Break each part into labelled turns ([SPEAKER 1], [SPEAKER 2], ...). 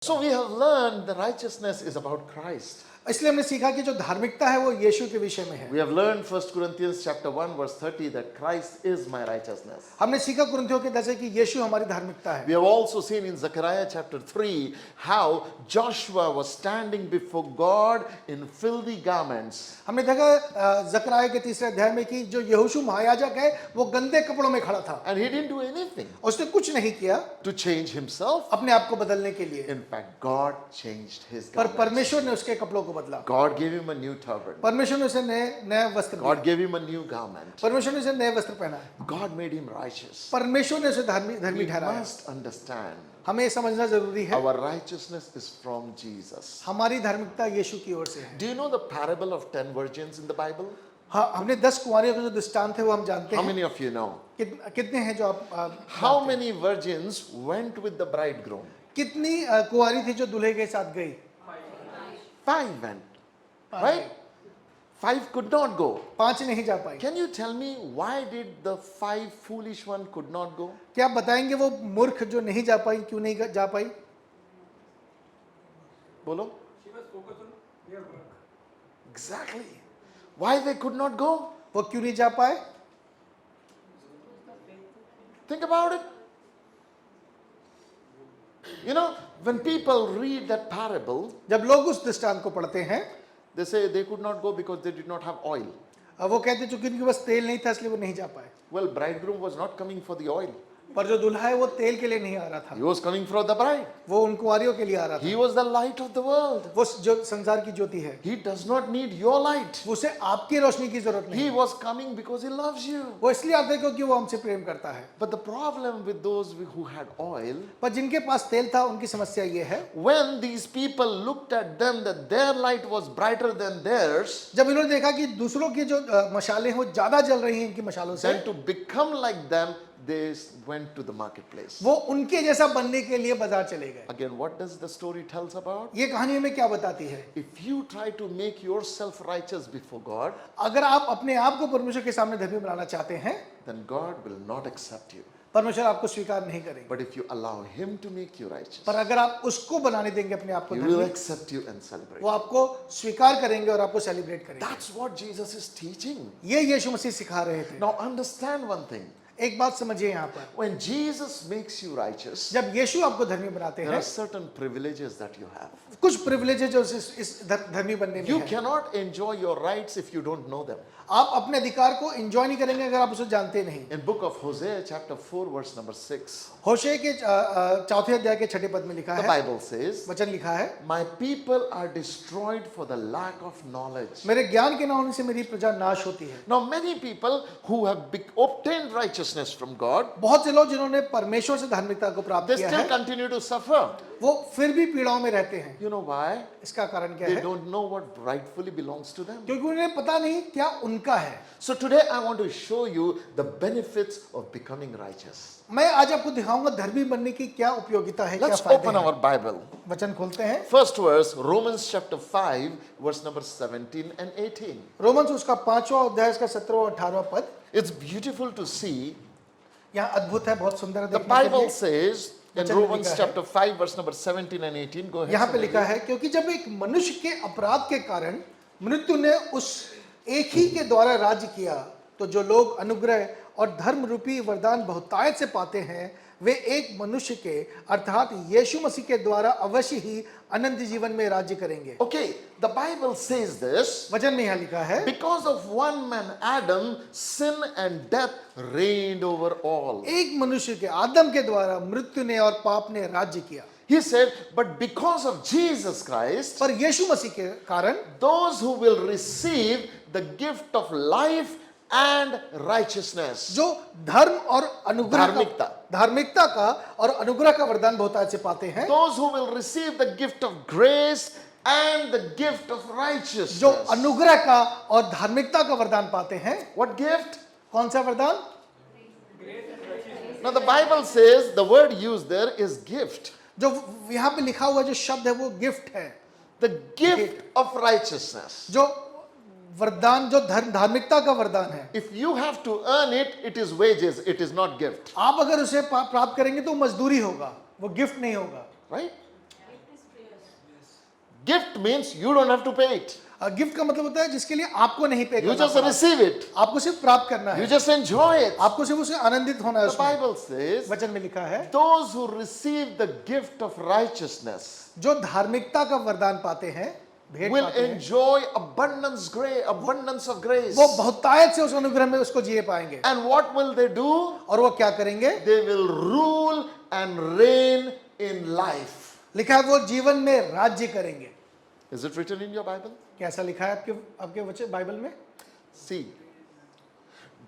[SPEAKER 1] So we have learned the righteousness is about Christ.
[SPEAKER 2] इसलिए हमने सीखा कि जो धार्मिकता है वो यीशु के विषय में है।
[SPEAKER 1] We have learned 1 Corinthians chapter 1 verse 30 that Christ is my righteousness.
[SPEAKER 2] हमने सीखा कुरिन्थियों के 10 कि यीशु हमारी धार्मिकता है।
[SPEAKER 1] We have also seen in Zechariah chapter 3 how Joshua was standing before God in filthy garments.
[SPEAKER 2] हमने देखा जकरयाह के 3 अध्याय में कि जो यहोशू महायाजक है वो गंदे कपड़ों में खड़ा था।
[SPEAKER 1] And he didn't do anything
[SPEAKER 2] उसने कुछ नहीं किया
[SPEAKER 1] to change himself.
[SPEAKER 2] अपने आप को बदलने के लिए,
[SPEAKER 1] In fact, God changed his
[SPEAKER 2] पर
[SPEAKER 1] garments.
[SPEAKER 2] परमेश्वर ने उसके कपड़ों को बदला।
[SPEAKER 1] God gave him a new turban.
[SPEAKER 2] परमेश्वर ने उसे नए वस्त्र दिए।
[SPEAKER 1] God gave him a new garment.
[SPEAKER 2] परमेश्वर ने उसे नए वस्त्र पहनाए।
[SPEAKER 1] God मade him righteous.
[SPEAKER 2] परमेश्वर ने उसे धर्मी
[SPEAKER 1] We
[SPEAKER 2] ठहराया।
[SPEAKER 1] must understand
[SPEAKER 2] हमें ये समझना जरूरी है
[SPEAKER 1] our righteousness is from Jesus.
[SPEAKER 2] हमारी धार्मिकता यीशु की ओर से है।
[SPEAKER 1] Do you know the parable of 10 virgins in the Bible?
[SPEAKER 2] हाँ, हमने 10 कुंवारियों का जो दृष्टांत है वो हम जानते
[SPEAKER 1] How
[SPEAKER 2] हैं।
[SPEAKER 1] many of you know?
[SPEAKER 2] कितने हैं जो आप
[SPEAKER 1] How many virgins went with the bridegroom?
[SPEAKER 2] कितनी कुंवारी थी जो दूल्हे के साथ गई?
[SPEAKER 1] 5 went, right? 5 could not go.
[SPEAKER 2] 5 नहीं जा पाई।
[SPEAKER 1] Can you tell me why did the 5 foolish one could not go?
[SPEAKER 2] क्या आप बताएंगे वो मूर्ख जो नहीं जा पाई क्यों नहीं जा पाई?
[SPEAKER 1] Bolo? Exactly. Why they could not go?
[SPEAKER 2] वो क्यों नहीं जा पाए?
[SPEAKER 1] Think about it. You know, when people read that parable,
[SPEAKER 2] जब लोग उस दृष्टांत को पढ़ते हैं
[SPEAKER 1] they say they could not go because they did not have oil.
[SPEAKER 2] वो कहते चूंकि उनके पास तेल नहीं था इसलिए वो नहीं जा पाए।
[SPEAKER 1] Well, bridegroom was not coming for the oil.
[SPEAKER 2] पर जो दूल्हा है वो तेल के लिए नहीं आ रहा था,
[SPEAKER 1] He was coming for the bride.
[SPEAKER 2] वो उन कुंवारियों के लिए आ रहा था।
[SPEAKER 1] He was the light of the world.
[SPEAKER 2] वो जो संसार की ज्योति है,
[SPEAKER 1] He does not need your light.
[SPEAKER 2] उसे आपकी रोशनी की जरूरत नहीं।
[SPEAKER 1] He was coming because he loves you.
[SPEAKER 2] वो इसलिए आता है क्योंकि वो हमसे प्रेम करता है।
[SPEAKER 1] But the problem with those who had oil,
[SPEAKER 2] पर जिनके पास तेल था उनकी समस्या ये है,
[SPEAKER 1] when these people looked at them that their light was brighter than theirs,
[SPEAKER 2] जब इन्होंने देखा कि दूसरों की जो मशालें हैं वो ज्यादा जल रही हैं इनकी मशालों से,
[SPEAKER 1] then to become like them, they went to the marketplace.
[SPEAKER 2] वो उनके जैसा बनने के लिए बाजार चले गए।
[SPEAKER 1] Again, what does the story tells about?
[SPEAKER 2] ये कहानी हमें क्या बताती है?
[SPEAKER 1] If you try to make yourself righteous before God,
[SPEAKER 2] अगर आप अपने आप को परमेश्वर के सामने धर्मी बनाना चाहते हैं,
[SPEAKER 1] then God will not accept you.
[SPEAKER 2] परमेश्वर आपको स्वीकार नहीं करेंगे।
[SPEAKER 1] But if you allow Him to make you righteous,
[SPEAKER 2] पर अगर आप उसको बनाने देंगे अपने आप को
[SPEAKER 1] He will
[SPEAKER 2] धर्मी,
[SPEAKER 1] accept you and celebrate.
[SPEAKER 2] वो आपको स्वीकार करेंगे और आपको सेलिब्रेट करेंगे।
[SPEAKER 1] That's what Jesus is teaching.
[SPEAKER 2] ये यीशु मसीह सिखा रहे थे।
[SPEAKER 1] Now understand one thing.
[SPEAKER 2] एक बात समझिए यहाँ पर,
[SPEAKER 1] When Jesus makes you righteous,
[SPEAKER 2] जब यीशु आपको धर्मी बनाते
[SPEAKER 1] there
[SPEAKER 2] हैं,
[SPEAKER 1] are certain privileges that you have.
[SPEAKER 2] कुछ प्रिविलेज जो इस धर्मी बनने में
[SPEAKER 1] You
[SPEAKER 2] है।
[SPEAKER 1] cannot enjoy your rights if you don't know them.
[SPEAKER 2] आप अपने अधिकार को एंजॉय नहीं करेंगे अगर आप उसे जानते नहीं।
[SPEAKER 1] In book of Hosea chapter 4 verse number 6,
[SPEAKER 2] होशे के 4 अध्याय के 6 पद में लिखा
[SPEAKER 1] the
[SPEAKER 2] है,
[SPEAKER 1] Bible says,
[SPEAKER 2] वचन लिखा है,
[SPEAKER 1] My people are destroyed for the lack of knowledge.
[SPEAKER 2] मेरे ज्ञान के न होने से मेरी प्रजा नाश होती है।
[SPEAKER 1] Now many people who have obtained righteousness from God,
[SPEAKER 2] बहुत से लोग जिन्होंने परमेश्वर से धार्मिकता को प्राप्त
[SPEAKER 1] they
[SPEAKER 2] किया
[SPEAKER 1] still
[SPEAKER 2] है,
[SPEAKER 1] continue to suffer.
[SPEAKER 2] वो फिर भी पीड़ाओं में रहते हैं।
[SPEAKER 1] You know why?
[SPEAKER 2] इसका कारण क्या
[SPEAKER 1] They
[SPEAKER 2] है?
[SPEAKER 1] don't know what rightfully belongs to them.
[SPEAKER 2] क्योंकि उन्हें पता नहीं क्या उनका है।
[SPEAKER 1] So today I want to show you the benefits of becoming righteous.
[SPEAKER 2] मैं आज आपको दिखाऊंगा धर्मी बनने की क्या उपयोगिता है, क्या
[SPEAKER 1] Let's
[SPEAKER 2] फायदे
[SPEAKER 1] open
[SPEAKER 2] हैं।
[SPEAKER 1] our Bible.
[SPEAKER 2] वचन खोलते हैं,
[SPEAKER 1] First verse, Romans chapter 5, verse number 17 and 18.
[SPEAKER 2] Romans उसका 5वां अध्याय इसका 17वां और 18वां पद।
[SPEAKER 1] It's beautiful to see.
[SPEAKER 2] यहाँ अद्भुत है, बहुत सुंदर है
[SPEAKER 1] The
[SPEAKER 2] देखने के
[SPEAKER 1] Bible
[SPEAKER 2] लिए।
[SPEAKER 1] says in
[SPEAKER 2] वचन में
[SPEAKER 1] Romans
[SPEAKER 2] लिखा है।
[SPEAKER 1] chapter 5, verse number 17 and 18. Go ahead.
[SPEAKER 2] यहाँ पे
[SPEAKER 1] somebody.
[SPEAKER 2] लिखा है, क्योंकि जब एक मनुष्य के अपराध के कारण मृत्यु ने उस एक ही के द्वारा राज्य किया, तो जो लोग अनुग्रह और धर्म रूपी वरदान बहुतायत से पाते हैं, वे एक मनुष्य के अर्थात यीशु मसीह के द्वारा अवश्य ही अनंत जीवन में राज्य करेंगे।
[SPEAKER 1] Okay, the Bible says this.
[SPEAKER 2] वचन में यहाँ लिखा है,
[SPEAKER 1] Because of one man, Adam, sin and death reigned over all.
[SPEAKER 2] एक मनुष्य के आदम के द्वारा मृत्यु ने और पाप ने राज्य किया,
[SPEAKER 1] He said, but because of Jesus Christ,
[SPEAKER 2] पर यीशु मसीह के कारण
[SPEAKER 1] those who will receive the gift of life and righteousness,
[SPEAKER 2] जो धर्म और अनुग्रह
[SPEAKER 1] धार्मिकता।
[SPEAKER 2] धार्मिकता का और अनुग्रह का वरदान बहुतायत से पाते हैं,
[SPEAKER 1] those who will receive the gift of grace and the gift of righteousness.
[SPEAKER 2] जो अनुग्रह का और धार्मिकता का वरदान पाते हैं।
[SPEAKER 1] What gift?
[SPEAKER 2] कौन सा वरदान?
[SPEAKER 1] Now the Bible says the word used there is gift.
[SPEAKER 2] जो यहाँ पे लिखा हुआ जो शब्द है वो गिफ्ट है,
[SPEAKER 1] The gift of righteousness.
[SPEAKER 2] जो वरदान, जो धार्मिकता का वरदान है।
[SPEAKER 1] If you have to earn it, it is wages, it is not gift.
[SPEAKER 2] आप अगर उसे प्राप्त करेंगे तो मजदूरी होगा, वो गिफ्ट नहीं होगा।
[SPEAKER 1] Right? Gift means you don't have to pay it.
[SPEAKER 2] Gift का मतलब होता है जिसके लिए आपको नहीं पे
[SPEAKER 1] You
[SPEAKER 2] करना
[SPEAKER 1] just
[SPEAKER 2] पड़ा।
[SPEAKER 1] receive it.
[SPEAKER 2] आपको सिर्फ प्राप्त करना
[SPEAKER 1] You
[SPEAKER 2] है,
[SPEAKER 1] just enjoy it.
[SPEAKER 2] आपको सिर्फ उसे आनंदित होना है
[SPEAKER 1] The
[SPEAKER 2] उसमें।
[SPEAKER 1] Bible says,
[SPEAKER 2] वचन में लिखा है
[SPEAKER 1] those who receive the gift of righteousness
[SPEAKER 2] जो धार्मिकता का वरदान पाते हैं, भेंट
[SPEAKER 1] will
[SPEAKER 2] पाते हैं,
[SPEAKER 1] enjoy abundance of grace.
[SPEAKER 2] वो बहुतायत से उस अनुग्रह में उसको जिए पाएंगे।
[SPEAKER 1] And what will they do?
[SPEAKER 2] और वो क्या करेंगे?
[SPEAKER 1] They will rule and reign in life.
[SPEAKER 2] लिखा है वो जीवन में राज्य करेंगे।
[SPEAKER 1] Is it written in your Bible?
[SPEAKER 2] कैसा लिखा है आपके वचन बाइबल में?
[SPEAKER 1] See,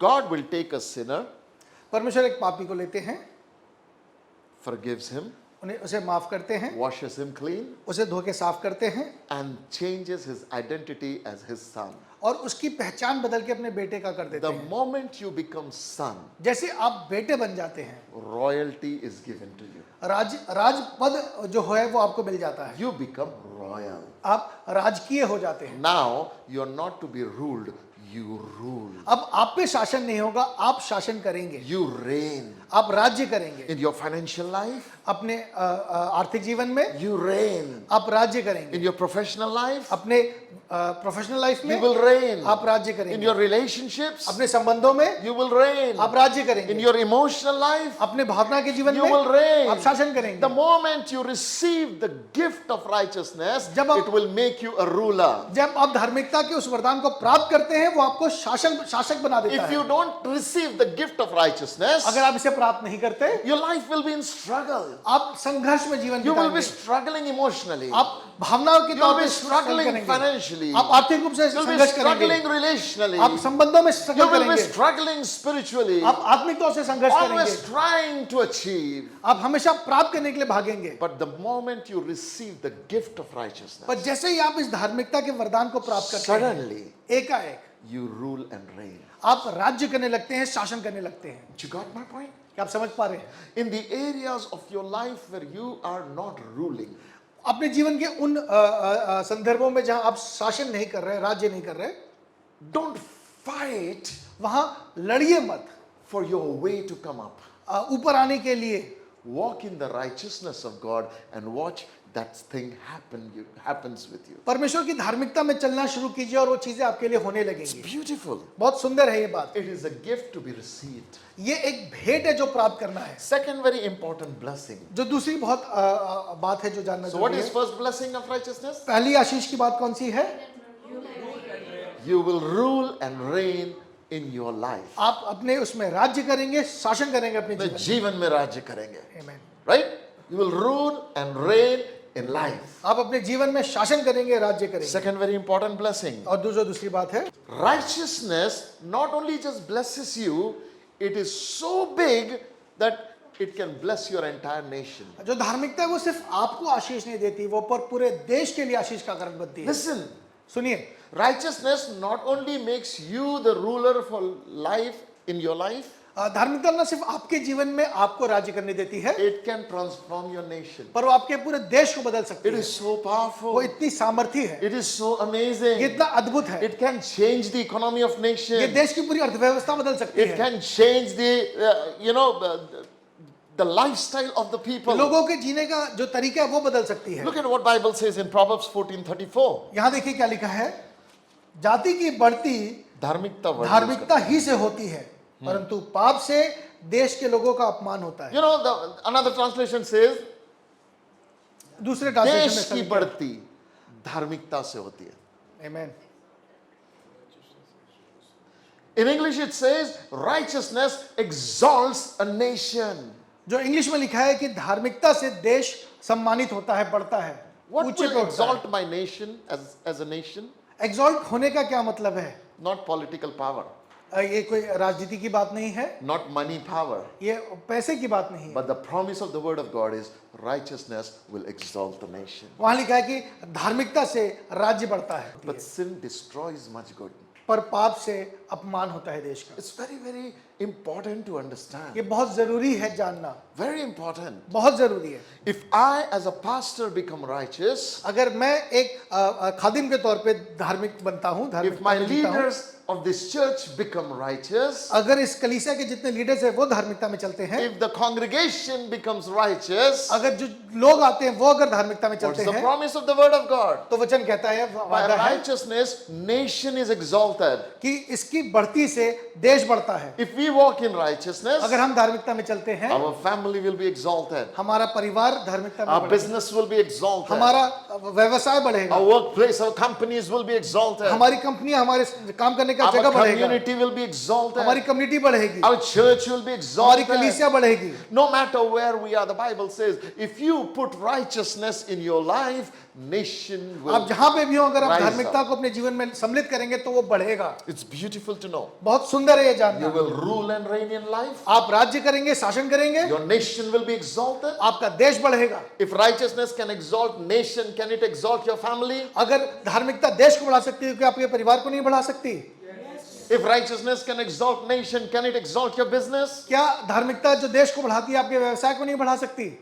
[SPEAKER 1] God will take a sinner,
[SPEAKER 2] परमेश्वर एक पापी को लेते हैं,
[SPEAKER 1] forgives him,
[SPEAKER 2] उसे माफ करते हैं,
[SPEAKER 1] washes him clean,
[SPEAKER 2] उसे धो के साफ करते हैं
[SPEAKER 1] and changes his identity as his son.
[SPEAKER 2] और उसकी पहचान बदल के अपने बेटे का कर देते
[SPEAKER 1] The
[SPEAKER 2] हैं।
[SPEAKER 1] moment you become son,
[SPEAKER 2] जैसे आप बेटे बन जाते हैं,
[SPEAKER 1] royalty is given to you.
[SPEAKER 2] राजपद जो है वो आपको मिल जाता है,
[SPEAKER 1] You become royal.
[SPEAKER 2] आप राजकीय हो जाते हैं।
[SPEAKER 1] Now you are not to be ruled, you rule.
[SPEAKER 2] अब आप पे शासन नहीं होगा, आप शासन करेंगे,
[SPEAKER 1] You reign.
[SPEAKER 2] आप राज्य करेंगे।
[SPEAKER 1] In your financial life,
[SPEAKER 2] अपने आर्थिक जीवन में
[SPEAKER 1] you reign.
[SPEAKER 2] आप राज्य करेंगे,
[SPEAKER 1] In your professional life,
[SPEAKER 2] अपने प्रोफेशनल लाइफ
[SPEAKER 1] you
[SPEAKER 2] में
[SPEAKER 1] will reign.
[SPEAKER 2] आप राज्य
[SPEAKER 1] In
[SPEAKER 2] करेंगे,
[SPEAKER 1] your relationships,
[SPEAKER 2] अपने संबंधों में
[SPEAKER 1] you will reign.
[SPEAKER 2] आप राज्य
[SPEAKER 1] In
[SPEAKER 2] करेंगे,
[SPEAKER 1] your emotional life,
[SPEAKER 2] अपने भावना के जीवन
[SPEAKER 1] you will
[SPEAKER 2] में
[SPEAKER 1] reign.
[SPEAKER 2] आप शासन
[SPEAKER 1] The
[SPEAKER 2] करेंगे।
[SPEAKER 1] moment you receive the gift of righteousness,
[SPEAKER 2] जब आप-
[SPEAKER 1] it will make you a ruler.
[SPEAKER 2] जब आप धार्मिकता के उस वरदान को प्राप्त करते हैं, वो आपको शासक बना देता
[SPEAKER 1] If
[SPEAKER 2] है।
[SPEAKER 1] you don't receive the gift of righteousness,
[SPEAKER 2] अगर आप इसे प्राप्त नहीं करते,
[SPEAKER 1] your life will be in struggle.
[SPEAKER 2] आप संघर्ष में जीवन
[SPEAKER 1] You will be
[SPEAKER 2] बिताएंगे,
[SPEAKER 1] struggling emotionally.
[SPEAKER 2] आप भावनाओं के
[SPEAKER 1] You
[SPEAKER 2] तौर
[SPEAKER 1] will
[SPEAKER 2] पे
[SPEAKER 1] be struggling
[SPEAKER 2] करेंगे,
[SPEAKER 1] financially.
[SPEAKER 2] आप आर्थिक रूप से
[SPEAKER 1] You will be
[SPEAKER 2] संघर्ष
[SPEAKER 1] struggling
[SPEAKER 2] करेंगे,
[SPEAKER 1] relationally.
[SPEAKER 2] आप संबंधों में
[SPEAKER 1] You
[SPEAKER 2] स्ट्रगल
[SPEAKER 1] will be
[SPEAKER 2] करेंगे,
[SPEAKER 1] struggling spiritually.
[SPEAKER 2] आप आत्मिक तौर से संघर्ष
[SPEAKER 1] Always
[SPEAKER 2] करेंगे,
[SPEAKER 1] trying to achieve.
[SPEAKER 2] आप हमेशा प्राप्त करने के लिए भागेंगे।
[SPEAKER 1] But the moment you receive the gift of righteousness,
[SPEAKER 2] पर जैसे ही आप इस धार्मिकता के वरदान को प्राप्त करते हैं,
[SPEAKER 1] suddenly
[SPEAKER 2] एकाएक
[SPEAKER 1] you rule and reign.
[SPEAKER 2] आप राज्य करने लगते हैं, शासन करने लगते हैं।
[SPEAKER 1] You got my point?
[SPEAKER 2] क्या आप समझ पा रहे हैं?
[SPEAKER 1] In the areas of your life where you are not ruling,
[SPEAKER 2] अपने जीवन के उन संदर्भों में जहां आप शासन नहीं कर रहे, राज्य नहीं कर रहे,
[SPEAKER 1] don't fight
[SPEAKER 2] वहां लड़िए मत।
[SPEAKER 1] for your way to come up.
[SPEAKER 2] ऊपर आने के लिए
[SPEAKER 1] Walk in the righteousness of God and watch that thing happens with you.
[SPEAKER 2] परमेश्वर की धार्मिकता में चलना शुरू कीजिए और वो चीजें आपके लिए होने
[SPEAKER 1] It's
[SPEAKER 2] लगेंगी।
[SPEAKER 1] beautiful.
[SPEAKER 2] बहुत सुंदर है ये बात।
[SPEAKER 1] It is a gift to be received.
[SPEAKER 2] ये एक भेंट है जो प्राप्त करना है।
[SPEAKER 1] Second very important blessing.
[SPEAKER 2] जो दूसरी बहुत बात है जो जानना
[SPEAKER 1] So what
[SPEAKER 2] जरूरी
[SPEAKER 1] is
[SPEAKER 2] है।
[SPEAKER 1] first blessing of righteousness?
[SPEAKER 2] पहली आशीष की बात कौन सी है?
[SPEAKER 1] You will rule and reign in your life.
[SPEAKER 2] आप अपने उसमें राज्य करेंगे, शासन करेंगे अपने
[SPEAKER 1] The
[SPEAKER 2] जीवन
[SPEAKER 1] जीवन में राज्य करेंगे.
[SPEAKER 2] में। Amen.
[SPEAKER 1] Right? You will rule and reign in life.
[SPEAKER 2] आप अपने जीवन में शासन करेंगे, राज्य करेंगे।
[SPEAKER 1] Second very important blessing.
[SPEAKER 2] और दूसरी बात है,
[SPEAKER 1] Righteousness not only just blesses you, it is so big that it can bless your entire nation.
[SPEAKER 2] जो धार्मिकता है वो सिर्फ आपको आशीष नहीं देती, वो पर पूरे देश के लिए आशीष का कारण बनती है।
[SPEAKER 1] Listen,
[SPEAKER 2] सुनिए,
[SPEAKER 1] righteousness not only makes you the ruler for life in your life,
[SPEAKER 2] धार्मिकता न सिर्फ आपके जीवन में आपको राज्य करने देती है,
[SPEAKER 1] it can transform your nation.
[SPEAKER 2] पर वो आपके पूरे देश को बदल सकती
[SPEAKER 1] It
[SPEAKER 2] है।
[SPEAKER 1] is so
[SPEAKER 2] वो
[SPEAKER 1] powerful.
[SPEAKER 2] इतनी सामर्थ्य है,
[SPEAKER 1] It is so
[SPEAKER 2] ये
[SPEAKER 1] amazing.
[SPEAKER 2] इतना अद्भुत है,
[SPEAKER 1] It can change the economy of
[SPEAKER 2] ये
[SPEAKER 1] nation.
[SPEAKER 2] देश की पूरी अर्थव्यवस्था बदल सकती
[SPEAKER 1] It
[SPEAKER 2] है,
[SPEAKER 1] can change the lifestyle of the people.
[SPEAKER 2] लोगों के जीने का जो तरीका है वो बदल सकती है।
[SPEAKER 1] Look at what Bible says in Proverbs 14:34.
[SPEAKER 2] यहाँ देखिए क्या लिखा है, जाति की बढ़ती
[SPEAKER 1] धार्मिकता वर्ड
[SPEAKER 2] धार्मिकता ही से होती है, परंतु पाप से देश के लोगों का अपमान होता है।
[SPEAKER 1] You know, another translation says,
[SPEAKER 2] दूसरे
[SPEAKER 1] देश
[SPEAKER 2] ट्रांसलेशन
[SPEAKER 1] की
[SPEAKER 2] में
[SPEAKER 1] बढ़ती धार्मिकता से होती है.
[SPEAKER 2] आमेन।
[SPEAKER 1] In English it says, righteousness exalts a nation.
[SPEAKER 2] जो इंग्लिश में लिखा है कि धार्मिकता से देश सम्मानित होता है, बढ़ता है,
[SPEAKER 1] What
[SPEAKER 2] ऊंचे पे
[SPEAKER 1] will
[SPEAKER 2] उठता है।
[SPEAKER 1] exalt my nation as a nation?
[SPEAKER 2] Exalt होने का क्या मतलब है?
[SPEAKER 1] Not political power,
[SPEAKER 2] ये कोई राजनीति की बात नहीं है,
[SPEAKER 1] not money power,
[SPEAKER 2] ये पैसे की बात नहीं है।
[SPEAKER 1] but the promise of the word of God is righteousness will exalt the nation.
[SPEAKER 2] वहां लिखा है कि धार्मिकता से राज्य बढ़ता है,
[SPEAKER 1] But sin destroys much good.
[SPEAKER 2] पर पाप से अपमान होता है देश का।
[SPEAKER 1] It's very, very important to understand.
[SPEAKER 2] ये बहुत जरूरी है जानना,
[SPEAKER 1] Very important.
[SPEAKER 2] बहुत जरूरी है।
[SPEAKER 1] If I, as a pastor, become righteous,
[SPEAKER 2] अगर मैं एक खादिम के तौर पे धार्मिक बनता हूँ,
[SPEAKER 1] if
[SPEAKER 2] धार्मिक
[SPEAKER 1] my
[SPEAKER 2] जीता हूँ,
[SPEAKER 1] leaders of this church become righteous,
[SPEAKER 2] अगर इस कलीसिया के जितने लीडर्स हैं वो धार्मिकता में चलते हैं,
[SPEAKER 1] if the congregation becomes righteous,
[SPEAKER 2] अगर जो लोग आते हैं वो अगर धार्मिकता में
[SPEAKER 1] what's
[SPEAKER 2] चलते
[SPEAKER 1] the
[SPEAKER 2] हैं,
[SPEAKER 1] promise of the word of God?
[SPEAKER 2] तो वचन कहता है,
[SPEAKER 1] By
[SPEAKER 2] वादा है
[SPEAKER 1] righteousness, nation is exalted.
[SPEAKER 2] कि इसकी बढ़ती से देश बढ़ता है।
[SPEAKER 1] If we walk in righteousness,
[SPEAKER 2] अगर हम धार्मिकता में चलते हैं,
[SPEAKER 1] our family will be exalted.
[SPEAKER 2] हमारा परिवार धार्मिकता में
[SPEAKER 1] Our
[SPEAKER 2] बढ़ेगा,
[SPEAKER 1] business will be exalted.
[SPEAKER 2] हमारा व्यवसाय बढ़ेगा,
[SPEAKER 1] Our workplace, our companies will be exalted.
[SPEAKER 2] हमारी कंपनी, हमारे काम करने का
[SPEAKER 1] Our
[SPEAKER 2] जगह बढ़ेगा,
[SPEAKER 1] community will be exalted.
[SPEAKER 2] हमारी कम्युनिटी बढ़ेगी,
[SPEAKER 1] Our church will be
[SPEAKER 2] हमारी
[SPEAKER 1] exalted.
[SPEAKER 2] कलीसिया बढ़ेगी।
[SPEAKER 1] No matter where we are, the Bible says, if you put righteousness in your life, nation
[SPEAKER 2] आप
[SPEAKER 1] will.
[SPEAKER 2] जहां पे भी हो, अगर आप
[SPEAKER 1] rise
[SPEAKER 2] धार्मिकता
[SPEAKER 1] up.
[SPEAKER 2] को अपने जीवन में सम्मिलित करेंगे तो वो बढ़ेगा।
[SPEAKER 1] It's beautiful to know.
[SPEAKER 2] बहुत सुंदर है ये
[SPEAKER 1] You
[SPEAKER 2] जानना।
[SPEAKER 1] will rule and reign in life.
[SPEAKER 2] आप राज्य करेंगे, शासन करेंगे,
[SPEAKER 1] Your nation will be exalted.
[SPEAKER 2] आपका देश बढ़ेगा।
[SPEAKER 1] If righteousness can exalt nation, can it exalt your family?
[SPEAKER 2] अगर धार्मिकता देश को बढ़ा सकती है, क्या आपके परिवार को नहीं बढ़ा सकती?
[SPEAKER 1] If righteousness can exalt nation, can it exalt your business?
[SPEAKER 2] क्या धार्मिकता जो देश को बढ़ाती है आपके व्यवसाय को नहीं बढ़ा सकती?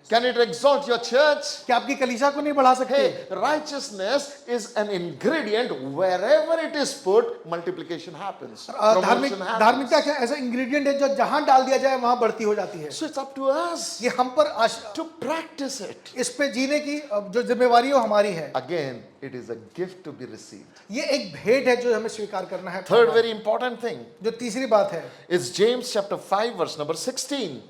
[SPEAKER 1] Can it exalt your church?
[SPEAKER 2] क्या आपकी कलीसिया को नहीं बढ़ा सकती?
[SPEAKER 1] Hey, righteousness is an ingredient. Wherever it is put, multiplication happens. Promotion happens.
[SPEAKER 2] धार्मिकता क्या ऐसा इंग्रेडिएंट है जो जहां डाल दिया जाए वहां बढ़ती हो जाती है।
[SPEAKER 1] So it's up to us
[SPEAKER 2] ये हम पर
[SPEAKER 1] to practice it.
[SPEAKER 2] इस पे जीने की जो जिम्मेवारी है वो हमारी है।
[SPEAKER 1] Again, it is a gift to be received.
[SPEAKER 2] ये एक भेंट है जो हमें स्वीकार करना है।
[SPEAKER 1] Third very important thing
[SPEAKER 2] जो तीसरी बात है,
[SPEAKER 1] is James chapter 5 verse number 16.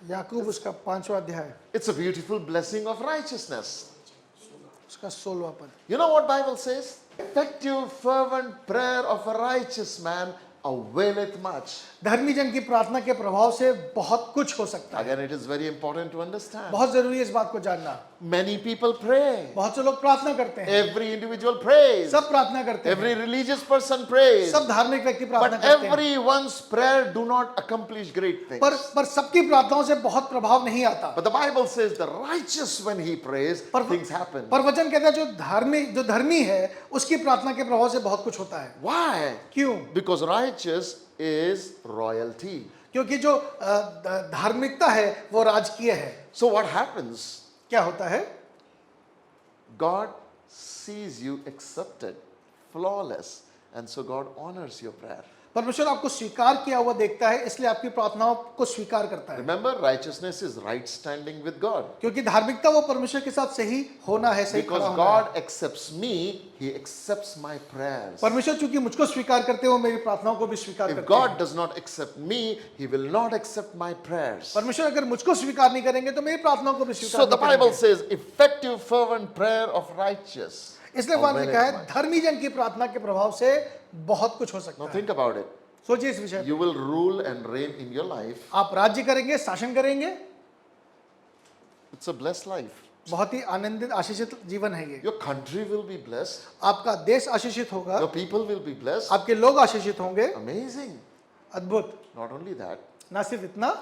[SPEAKER 2] याकूब उसका 5वां अध्याय,
[SPEAKER 1] It's a beautiful blessing of righteousness.
[SPEAKER 2] उसका 16वां पद।
[SPEAKER 1] You know what Bible says? Effective fervent prayer of a righteous man availeth much.
[SPEAKER 2] धर्मी जन की प्रार्थना के प्रभाव से बहुत कुछ हो सकता है।
[SPEAKER 1] Again, it is very important to understand.
[SPEAKER 2] बहुत जरूरी है इस बात को जानना।
[SPEAKER 1] Many people pray.
[SPEAKER 2] बहुत से लोग प्रार्थना करते हैं,
[SPEAKER 1] Every individual prays.
[SPEAKER 2] सब प्रार्थना करते हैं,
[SPEAKER 1] Every religious person prays.
[SPEAKER 2] सब धार्मिक व्यक्ति प्रार्थना
[SPEAKER 1] But
[SPEAKER 2] करते हैं,
[SPEAKER 1] everyone's prayer do not accomplish great things.
[SPEAKER 2] पर सबकी प्रार्थनाओं से बहुत प्रभाव नहीं आता।
[SPEAKER 1] But the Bible says the righteous when he prays, things happen.
[SPEAKER 2] पर वचन कहता है जो धर्मी है उसकी प्रार्थना के प्रभाव से बहुत कुछ होता है।
[SPEAKER 1] Why?
[SPEAKER 2] क्यों?
[SPEAKER 1] Because righteous is royalty.
[SPEAKER 2] क्योंकि जो धार्मिकता है वो राजकीय है।
[SPEAKER 1] So what happens?
[SPEAKER 2] क्या होता है?
[SPEAKER 1] God sees you accepted, flawless, and so God honors your prayer.
[SPEAKER 2] परमेश्वर आपको स्वीकार किया हुआ देखता है, इसलिए आपकी प्रार्थनाओं को स्वीकार करता है।
[SPEAKER 1] Remember, righteousness is right standing with God.
[SPEAKER 2] क्योंकि धार्मिकता वो परमेश्वर के साथ सही होना है, सही खड़ा
[SPEAKER 1] Because
[SPEAKER 2] होना है।
[SPEAKER 1] God accepts me, He accepts my prayers.
[SPEAKER 2] परमेश्वर चूंकि मुझको स्वीकार करते हैं वो मेरी प्रार्थनाओं को भी स्वीकार
[SPEAKER 1] If
[SPEAKER 2] करते
[SPEAKER 1] God
[SPEAKER 2] हैं।
[SPEAKER 1] does not accept me, He will not accept my prayers.
[SPEAKER 2] परमेश्वर अगर मुझको स्वीकार नहीं करेंगे तो मेरी प्रार्थनाओं को भी
[SPEAKER 1] So
[SPEAKER 2] स्वीकार
[SPEAKER 1] the
[SPEAKER 2] नहीं
[SPEAKER 1] Bible
[SPEAKER 2] करेंगे।
[SPEAKER 1] says, effective fervent prayer of righteous.
[SPEAKER 2] इसलिए वहां लिखा है धर्मी जन की प्रार्थना के प्रभाव से बहुत कुछ हो सकता
[SPEAKER 1] Now
[SPEAKER 2] है।
[SPEAKER 1] think about it.
[SPEAKER 2] सोचिए इस विषय
[SPEAKER 1] You will rule and reign in your life.
[SPEAKER 2] आप राज्य करेंगे, शासन करेंगे,
[SPEAKER 1] It's a blessed life.
[SPEAKER 2] बहुत ही आनंदित आशीषित जीवन है ये।
[SPEAKER 1] Your country will be blessed.
[SPEAKER 2] आपका देश आशीषित होगा,
[SPEAKER 1] Your people will be blessed.
[SPEAKER 2] आपके लोग आशीषित होंगे।
[SPEAKER 1] Amazing.
[SPEAKER 2] अद्भुत।
[SPEAKER 1] Not only that,
[SPEAKER 2] ना सिर्फ इतना,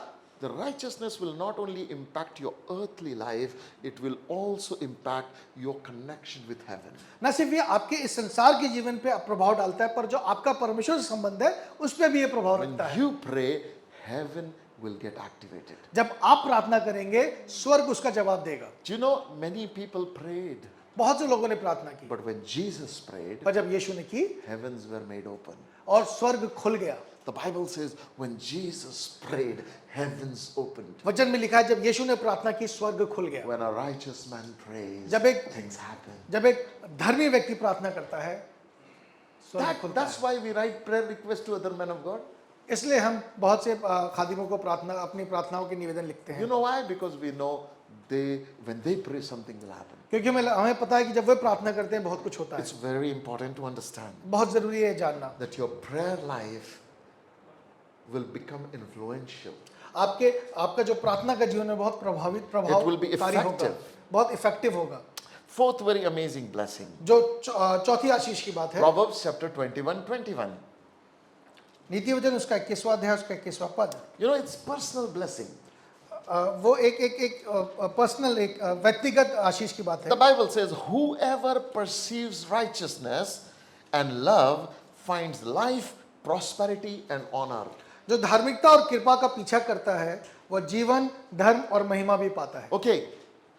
[SPEAKER 1] the righteousness will not only impact your earthly life, it will also impact your connection with heaven.
[SPEAKER 2] ना सिर्फ ये आपके इस संसार के जीवन पे प्रभाव डालता है, पर जो आपका परमेश्वर से संबंध है उस पे भी ये प्रभाव
[SPEAKER 1] When
[SPEAKER 2] रखता है।
[SPEAKER 1] you pray, heaven will get activated.
[SPEAKER 2] जब आप प्रार्थना करेंगे स्वर्ग उसका जवाब देगा।
[SPEAKER 1] Do you know many people prayed,
[SPEAKER 2] बहुत से लोगों ने प्रार्थना की,
[SPEAKER 1] but when Jesus prayed,
[SPEAKER 2] पर जब यीशु ने की
[SPEAKER 1] heavens were made open.
[SPEAKER 2] और स्वर्ग खुल गया।
[SPEAKER 1] The Bible says when Jesus prayed, heavens opened.
[SPEAKER 2] वचन में लिखा है जब यीशु ने प्रार्थना की स्वर्ग खुल गया।
[SPEAKER 1] When a righteous man prays,
[SPEAKER 2] जब एक
[SPEAKER 1] things happen.
[SPEAKER 2] जब एक धर्मी व्यक्ति प्रार्थना करता है स्वर्ग खुलता
[SPEAKER 1] That's
[SPEAKER 2] है।
[SPEAKER 1] why we write prayer requests to other men of God.
[SPEAKER 2] इसलिए हम बहुत से खादिमों को प्रार्थना अपनी प्रार्थनाओं के निवेदन लिखते
[SPEAKER 1] You
[SPEAKER 2] हैं,
[SPEAKER 1] know why? Because we know when they pray, something will happen.
[SPEAKER 2] क्योंकि हमें पता है कि जब वे प्रार्थना करते हैं बहुत कुछ होता है।
[SPEAKER 1] It's very important to understand
[SPEAKER 2] बहुत जरूरी है जानना
[SPEAKER 1] that your prayer life will become influential.
[SPEAKER 2] आपका जो प्रार्थना का जीवन है बहुत
[SPEAKER 1] It will be
[SPEAKER 2] प्रभावकारी होगा,
[SPEAKER 1] effective.
[SPEAKER 2] बहुत इफेक्टिव होगा।
[SPEAKER 1] Fourth very amazing blessing.
[SPEAKER 2] जो चौथी आशीष की बात है,
[SPEAKER 1] Proverbs chapter 21:21.
[SPEAKER 2] नीति वचन उसका 21वां अध्याय उसका 21वां पद।
[SPEAKER 1] You know, it's personal blessing.
[SPEAKER 2] वो एक पर्सनल एक व्यक्तिगत आशीष की बात है।
[SPEAKER 1] The Bible says, whoever perceives righteousness and love finds life, prosperity, and honor.
[SPEAKER 2] जो धार्मिकता और कृपा का पीछा करता है वह जीवन, धर्म और महिमा भी पाता है।
[SPEAKER 1] Okay,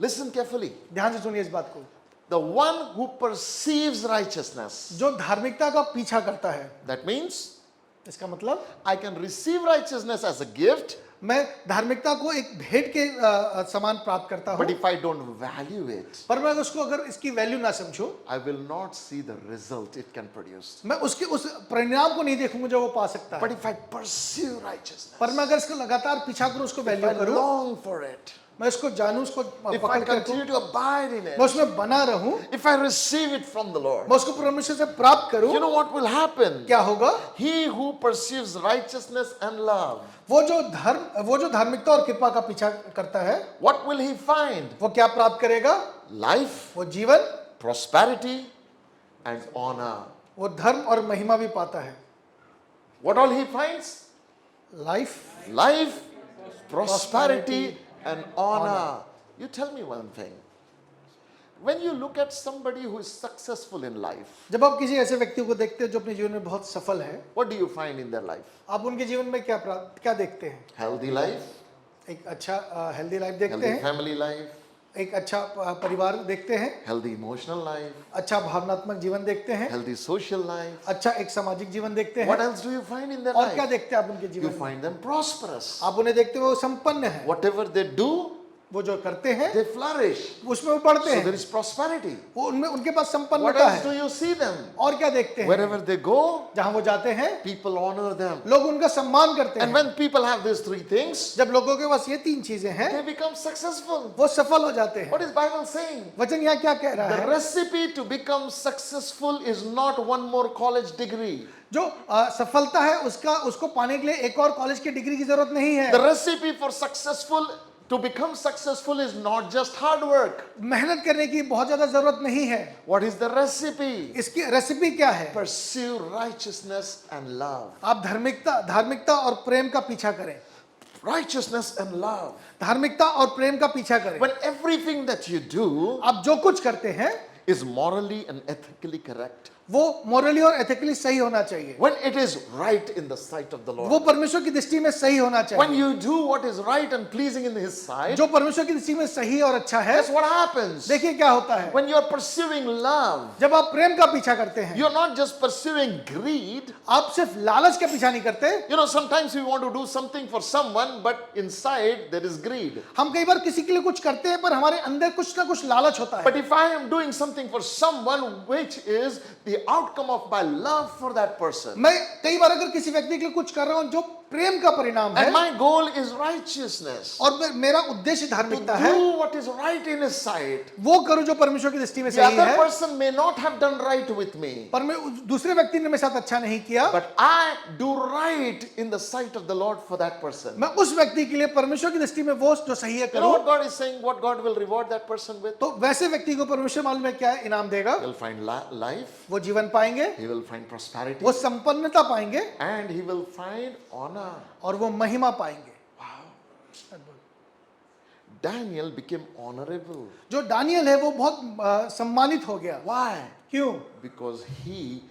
[SPEAKER 1] listen carefully.
[SPEAKER 2] ध्यान से सुनिए इस बात को।
[SPEAKER 1] The one who perceives righteousness,
[SPEAKER 2] जो धार्मिकता का पीछा करता है,
[SPEAKER 1] that means
[SPEAKER 2] इसका मतलब
[SPEAKER 1] I can receive righteousness as a gift,
[SPEAKER 2] मैं धार्मिकता को एक भेंट के समान प्राप्त करता
[SPEAKER 1] but
[SPEAKER 2] हूँ,
[SPEAKER 1] if I don't value it,
[SPEAKER 2] पर मैं उसको अगर इसकी वैल्यू ना समझूं,
[SPEAKER 1] I will not see the result it can produce.
[SPEAKER 2] मैं उसके उस परिणाम को नहीं देखूंगा जो वो पा सकता है।
[SPEAKER 1] But if I pursue righteousness,
[SPEAKER 2] पर मैं अगर इसको लगातार पीछा करूं, उसको
[SPEAKER 1] if
[SPEAKER 2] वैल्यू
[SPEAKER 1] I
[SPEAKER 2] करूं,
[SPEAKER 1] long for it,
[SPEAKER 2] मैं इसको जानूं, उसको
[SPEAKER 1] if I
[SPEAKER 2] पकड़ कर रखूं,
[SPEAKER 1] continue to abide in
[SPEAKER 2] मैं
[SPEAKER 1] it,
[SPEAKER 2] उसमें बना रहूं,
[SPEAKER 1] if I receive it from the Lord,
[SPEAKER 2] मैं उसको परमेश्वर से प्राप्त करूं,
[SPEAKER 1] you know what will happen?
[SPEAKER 2] क्या होगा?
[SPEAKER 1] He who perceives righteousness and love,
[SPEAKER 2] वो जो धार्मिकता और कृपा का पीछा करता है,
[SPEAKER 1] what will he find?
[SPEAKER 2] वो क्या प्राप्त करेगा?
[SPEAKER 1] Life,
[SPEAKER 2] वो जीवन,
[SPEAKER 1] prosperity, and honor.
[SPEAKER 2] वो धर्म और महिमा भी पाता है।
[SPEAKER 1] What all he finds?
[SPEAKER 2] Life,
[SPEAKER 1] Life, prosperity, and honor. You tell me one thing. When you look at somebody who is successful in life,
[SPEAKER 2] जब आप किसी ऐसे व्यक्ति को देखते हैं जो अपने जीवन में बहुत सफल है,
[SPEAKER 1] what do you find in their life?
[SPEAKER 2] आप उनके जीवन में क्या देखते हैं?
[SPEAKER 1] Healthy life,
[SPEAKER 2] एक अच्छा हेल्दी लाइफ देखते
[SPEAKER 1] healthy
[SPEAKER 2] हैं,
[SPEAKER 1] family life,
[SPEAKER 2] एक अच्छा परिवार देखते हैं,
[SPEAKER 1] healthy emotional life,
[SPEAKER 2] अच्छा भावनात्मक जीवन देखते हैं,
[SPEAKER 1] healthy social life.
[SPEAKER 2] अच्छा एक सामाजिक जीवन देखते
[SPEAKER 1] What
[SPEAKER 2] हैं।
[SPEAKER 1] else do you find in their
[SPEAKER 2] और क्या
[SPEAKER 1] life?
[SPEAKER 2] देखते हैं आप उनके
[SPEAKER 1] You
[SPEAKER 2] जीवन में?
[SPEAKER 1] find them prosperous.
[SPEAKER 2] आप उन्हें देखते हो वो संपन्न है,
[SPEAKER 1] Whatever they do,
[SPEAKER 2] वो जो करते हैं
[SPEAKER 1] they flourish.
[SPEAKER 2] उसमें वो बढ़ते
[SPEAKER 1] So there
[SPEAKER 2] हैं,
[SPEAKER 1] is prosperity.
[SPEAKER 2] वो उनमें उनके पास
[SPEAKER 1] What
[SPEAKER 2] संपन्नता
[SPEAKER 1] else do
[SPEAKER 2] है।
[SPEAKER 1] you see them?
[SPEAKER 2] और क्या देखते हैं?
[SPEAKER 1] Wherever they go,
[SPEAKER 2] जहाँ वो जाते हैं
[SPEAKER 1] people honor them.
[SPEAKER 2] लोग उनका सम्मान करते
[SPEAKER 1] And
[SPEAKER 2] हैं।
[SPEAKER 1] when people have these three things,
[SPEAKER 2] जब लोगों के पास ये तीन चीजें हैं,
[SPEAKER 1] they become successful.
[SPEAKER 2] वो सफल हो जाते हैं।
[SPEAKER 1] What is Bible saying?
[SPEAKER 2] वचन यहाँ क्या कह रहा
[SPEAKER 1] The
[SPEAKER 2] है?
[SPEAKER 1] recipe to become successful is not one more college degree.
[SPEAKER 2] जो सफलता है उसको पाने के लिए एक और कॉलेज की डिग्री की जरूरत नहीं है।
[SPEAKER 1] The recipe for to become successful is not just hard work.
[SPEAKER 2] मेहनत करने की बहुत ज्यादा जरूरत नहीं है।
[SPEAKER 1] What is the recipe?
[SPEAKER 2] इसकी रेसिपी क्या है?
[SPEAKER 1] Pursue righteousness and love.
[SPEAKER 2] आप धार्मिकता और प्रेम का पीछा करें।
[SPEAKER 1] Righteousness and love.
[SPEAKER 2] धार्मिकता और प्रेम का पीछा करें।
[SPEAKER 1] When everything that you do
[SPEAKER 2] आप जो कुछ करते हैं
[SPEAKER 1] is morally and ethically correct.
[SPEAKER 2] वो मोरली और एथिकली सही होना चाहिए।
[SPEAKER 1] When it is right in the sight of the
[SPEAKER 2] वो
[SPEAKER 1] Lord.
[SPEAKER 2] परमेश्वर की दृष्टि में सही होना
[SPEAKER 1] When
[SPEAKER 2] चाहिए।
[SPEAKER 1] you do what is right and pleasing in His sight,
[SPEAKER 2] जो परमेश्वर की दृष्टि में सही और अच्छा है,
[SPEAKER 1] that's what happens.
[SPEAKER 2] देखिए क्या होता है।
[SPEAKER 1] When you are pursuing love,
[SPEAKER 2] जब आप प्रेम का पीछा करते हैं,
[SPEAKER 1] you're not just pursuing greed.
[SPEAKER 2] आप सिर्फ लालच का पीछा नहीं करते।
[SPEAKER 1] You know, sometimes we want to do something for someone, but inside there is greed.
[SPEAKER 2] हम कई बार किसी के लिए कुछ करते हैं पर हमारे अंदर कुछ ना कुछ लालच होता है।
[SPEAKER 1] But if I am doing something for someone which is the outcome of my love for that person,
[SPEAKER 2] मैं कई बार अगर किसी व्यक्ति के लिए कुछ कर रहा हूं जो प्रेम का परिणाम है
[SPEAKER 1] and my goal is righteousness,
[SPEAKER 2] और मेरा उद्देश्य
[SPEAKER 1] to
[SPEAKER 2] धार्मिकता है,
[SPEAKER 1] do what is right in His sight,
[SPEAKER 2] वो करूं जो परमेश्वर की दृष्टि में
[SPEAKER 1] the
[SPEAKER 2] सही
[SPEAKER 1] other
[SPEAKER 2] है।
[SPEAKER 1] person may not have done right with me,
[SPEAKER 2] पर मैं दूसरे व्यक्ति ने मेरे साथ अच्छा नहीं किया,
[SPEAKER 1] but I do right in the sight of the Lord for that person.
[SPEAKER 2] मैं उस व्यक्ति के लिए परमेश्वर की दृष्टि में वो जो सही है
[SPEAKER 1] You know
[SPEAKER 2] करूं,
[SPEAKER 1] what God is saying? What God will reward that person with?
[SPEAKER 2] तो वैसे व्यक्ति को परमेश्वर मालूम है क्या इनाम देगा?
[SPEAKER 1] He'll find life,
[SPEAKER 2] वो जीवन पाएंगे,
[SPEAKER 1] he will find prosperity,
[SPEAKER 2] वो संपन्नता पाएंगे
[SPEAKER 1] and he will find honor.
[SPEAKER 2] और वो महिमा पाएंगे।
[SPEAKER 1] Daniel became honorable.
[SPEAKER 2] जो दानियल है वो बहुत सम्मानित हो गया।
[SPEAKER 1] Why?
[SPEAKER 2] क्यों?
[SPEAKER 1] Because he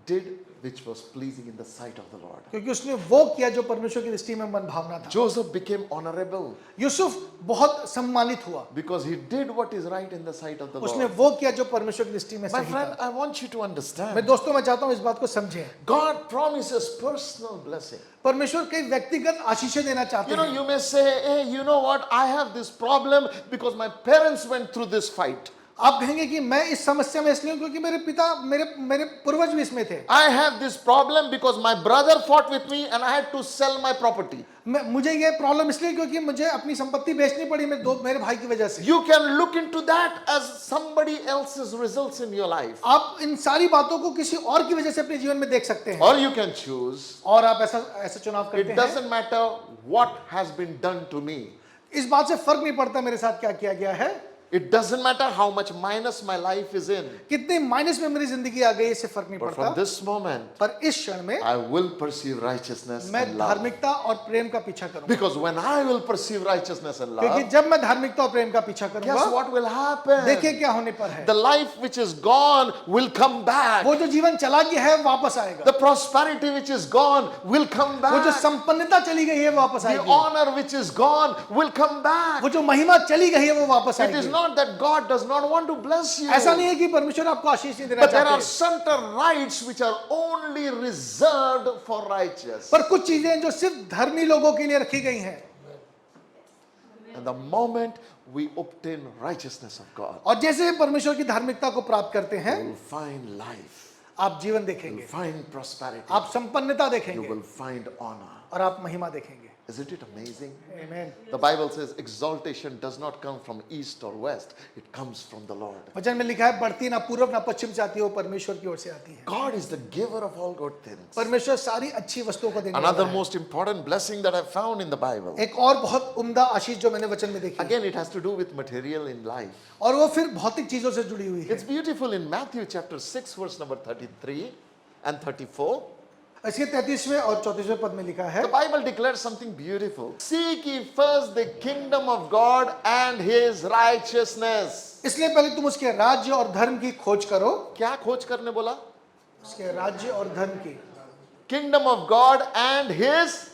[SPEAKER 1] did which was pleasing in the sight of the Lord.
[SPEAKER 2] क्योंकि उसने वो किया जो परमेश्वर की दृष्टि में मन भावना था।
[SPEAKER 1] Joseph became honorable
[SPEAKER 2] यूसुफ बहुत सम्मानित हुआ,
[SPEAKER 1] because he did what is right in the sight of the
[SPEAKER 2] उसने
[SPEAKER 1] Lord.
[SPEAKER 2] वो किया जो परमेश्वर की दृष्टि में
[SPEAKER 1] My
[SPEAKER 2] सही
[SPEAKER 1] friend,
[SPEAKER 2] था।
[SPEAKER 1] I want you to
[SPEAKER 2] मैं
[SPEAKER 1] understand.
[SPEAKER 2] दोस्तों मैं चाहता हूँ इस बात को समझें।
[SPEAKER 1] God promises personal blessing.
[SPEAKER 2] परमेश्वर कई व्यक्तिगत आशीषें देना चाहते
[SPEAKER 1] You know,
[SPEAKER 2] हैं।
[SPEAKER 1] you may say, hey, you know what? I have this problem because my parents went through this fight.
[SPEAKER 2] आप कहेंगे कि मैं इस समस्या में इसलिए हूं क्योंकि मेरे पूर्वज भी इसमें थे।
[SPEAKER 1] I have this problem because my brother fought with me and I had to sell my property.
[SPEAKER 2] मुझे ये प्रॉब्लम इसलिए क्योंकि मुझे अपनी संपत्ति बेचनी पड़ी मेरे भाई की वजह से।
[SPEAKER 1] You can look into that as somebody else's results in your life.
[SPEAKER 2] आप इन सारी बातों को किसी और की वजह से अपने जीवन में देख सकते हैं।
[SPEAKER 1] Or you can choose.
[SPEAKER 2] और आप ऐसा चुनाव करते
[SPEAKER 1] It
[SPEAKER 2] हैं।
[SPEAKER 1] doesn't matter what has been done to me.
[SPEAKER 2] इस बात से फर्क नहीं पड़ता मेरे साथ क्या किया गया है।
[SPEAKER 1] It doesn't matter how much minus my life is in.
[SPEAKER 2] कितनी माइनस में मेरी जिंदगी आ गई इससे फर्क नहीं
[SPEAKER 1] But
[SPEAKER 2] पड़ता,
[SPEAKER 1] from this moment,
[SPEAKER 2] पर इस क्षण में
[SPEAKER 1] I will pursue righteousness
[SPEAKER 2] मैं
[SPEAKER 1] and love.
[SPEAKER 2] धार्मिकता और प्रेम का पीछा करूंगा,
[SPEAKER 1] Because when I will pursue righteousness and
[SPEAKER 2] क्योंकि
[SPEAKER 1] love,
[SPEAKER 2] जब मैं धार्मिकता और प्रेम का पीछा
[SPEAKER 1] guess
[SPEAKER 2] करूंगा,
[SPEAKER 1] what will happen?
[SPEAKER 2] देखिए क्या होने पर है,
[SPEAKER 1] The life which is gone will come back.
[SPEAKER 2] वो जो जीवन चला गया है वापस आएगा,
[SPEAKER 1] The prosperity which is gone will come
[SPEAKER 2] वो जो
[SPEAKER 1] back.
[SPEAKER 2] संपन्नता चली गई है वापस
[SPEAKER 1] The
[SPEAKER 2] आएगी,
[SPEAKER 1] honor which is gone will come back.
[SPEAKER 2] वो जो महिमा चली गई है वो वापस
[SPEAKER 1] It is
[SPEAKER 2] आएगी।
[SPEAKER 1] not that God does not want to bless you.
[SPEAKER 2] ऐसा नहीं है कि परमेश्वर आपको आशीष नहीं देना
[SPEAKER 1] But there are
[SPEAKER 2] चाहते,
[SPEAKER 1] certain rights which are only reserved for righteous.
[SPEAKER 2] पर कुछ चीजें हैं जो सिर्फ धर्मी लोगों के लिए रखी गई हैं,
[SPEAKER 1] And the moment we obtain righteousness of God,
[SPEAKER 2] और जैसे परमेश्वर की धार्मिकता को प्राप्त करते हैं,
[SPEAKER 1] you will find life,
[SPEAKER 2] आप जीवन
[SPEAKER 1] you
[SPEAKER 2] देखेंगे,
[SPEAKER 1] will find prosperity,
[SPEAKER 2] आप संपन्नता
[SPEAKER 1] you
[SPEAKER 2] देखेंगे
[SPEAKER 1] will find honor.
[SPEAKER 2] और आप महिमा देखेंगे।
[SPEAKER 1] Isn't it amazing?
[SPEAKER 2] आमीन।
[SPEAKER 1] The Bible says exaltation does not come from east or west, it comes from the Lord.
[SPEAKER 2] वचन में लिखा है बढ़ती ना पूर्व ना पश्चिम से आती है, वो परमेश्वर की ओर से आती है।
[SPEAKER 1] God is the giver of all good things.
[SPEAKER 2] परमेश्वर सारी अच्छी वस्तुओं को देने वाला
[SPEAKER 1] Another
[SPEAKER 2] है।
[SPEAKER 1] most important blessing that I found in the Bible.
[SPEAKER 2] एक और बहुत उम्दा आशीष जो मैंने वचन में देखी,
[SPEAKER 1] Again, it has to do with material in life.
[SPEAKER 2] और वो फिर भौतिक चीजों से जुड़ी हुई है।
[SPEAKER 1] It's beautiful in Matthew chapter 6, verse number 33 and 34.
[SPEAKER 2] इसके 33वें और 34वें पद में लिखा है,
[SPEAKER 1] The Bible declares something beautiful. Seek ye first the kingdom of God and his righteousness.
[SPEAKER 2] इसलिए पहले तुम उसके राज्य और धर्म की खोज करो।
[SPEAKER 1] क्या खोज करने बोला?
[SPEAKER 2] उसके राज्य और धर्म की,
[SPEAKER 1] Kingdom of God and his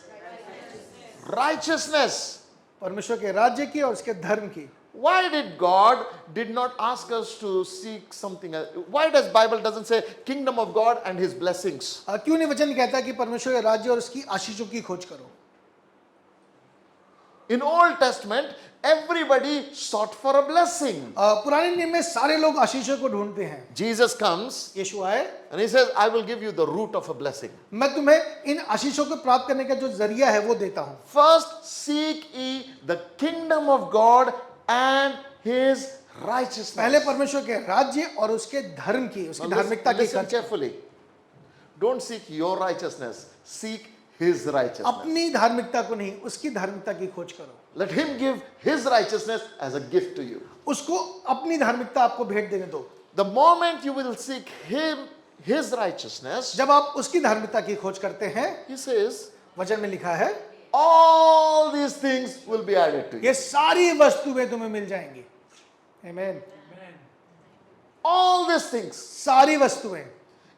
[SPEAKER 1] righteousness.
[SPEAKER 2] परमेश्वर के राज्य की और उसके धर्म की।
[SPEAKER 1] Why did God did not ask us to seek something else? Why does Bible doesn't say kingdom of God and his blessings?
[SPEAKER 2] क्यों नहीं वचन कहता कि परमेश्वर के राज्य और उसकी आशीषों की खोज करो?
[SPEAKER 1] In Old Testament, everybody sought for a blessing.
[SPEAKER 2] पुराने नियम में सारे लोग आशीषों को ढूंढते हैं।
[SPEAKER 1] Jesus comes
[SPEAKER 2] यीशु आए,
[SPEAKER 1] and he says, I will give you the root of a blessing.
[SPEAKER 2] मैं तुम्हें इन आशीषों को प्राप्त करने का जो जरिया है वो देता हूँ।
[SPEAKER 1] First, seek ye the kingdom of God and his righteousness.
[SPEAKER 2] पहले परमेश्वर के राज्य और उसके धर्म की, उसकी
[SPEAKER 1] Now
[SPEAKER 2] धार्मिकता की
[SPEAKER 1] listen
[SPEAKER 2] खोज।
[SPEAKER 1] carefully. Don't seek your righteousness. Seek his righteousness.
[SPEAKER 2] अपनी धार्मिकता को नहीं, उसकी धार्मिकता की खोज करो।
[SPEAKER 1] Let him give his righteousness as a gift to you.
[SPEAKER 2] उसको अपनी धार्मिकता आपको भेंट देने दो।
[SPEAKER 1] The moment you will seek his righteousness,
[SPEAKER 2] जब आप उसकी धार्मिकता की खोज करते हैं,
[SPEAKER 1] he says,
[SPEAKER 2] वचन में लिखा है,
[SPEAKER 1] all these things will be added to you.
[SPEAKER 2] ये सारी वस्तुएं तुम्हें मिल जाएंगी। आमीन।
[SPEAKER 1] All these things.
[SPEAKER 2] सारी वस्तुएं।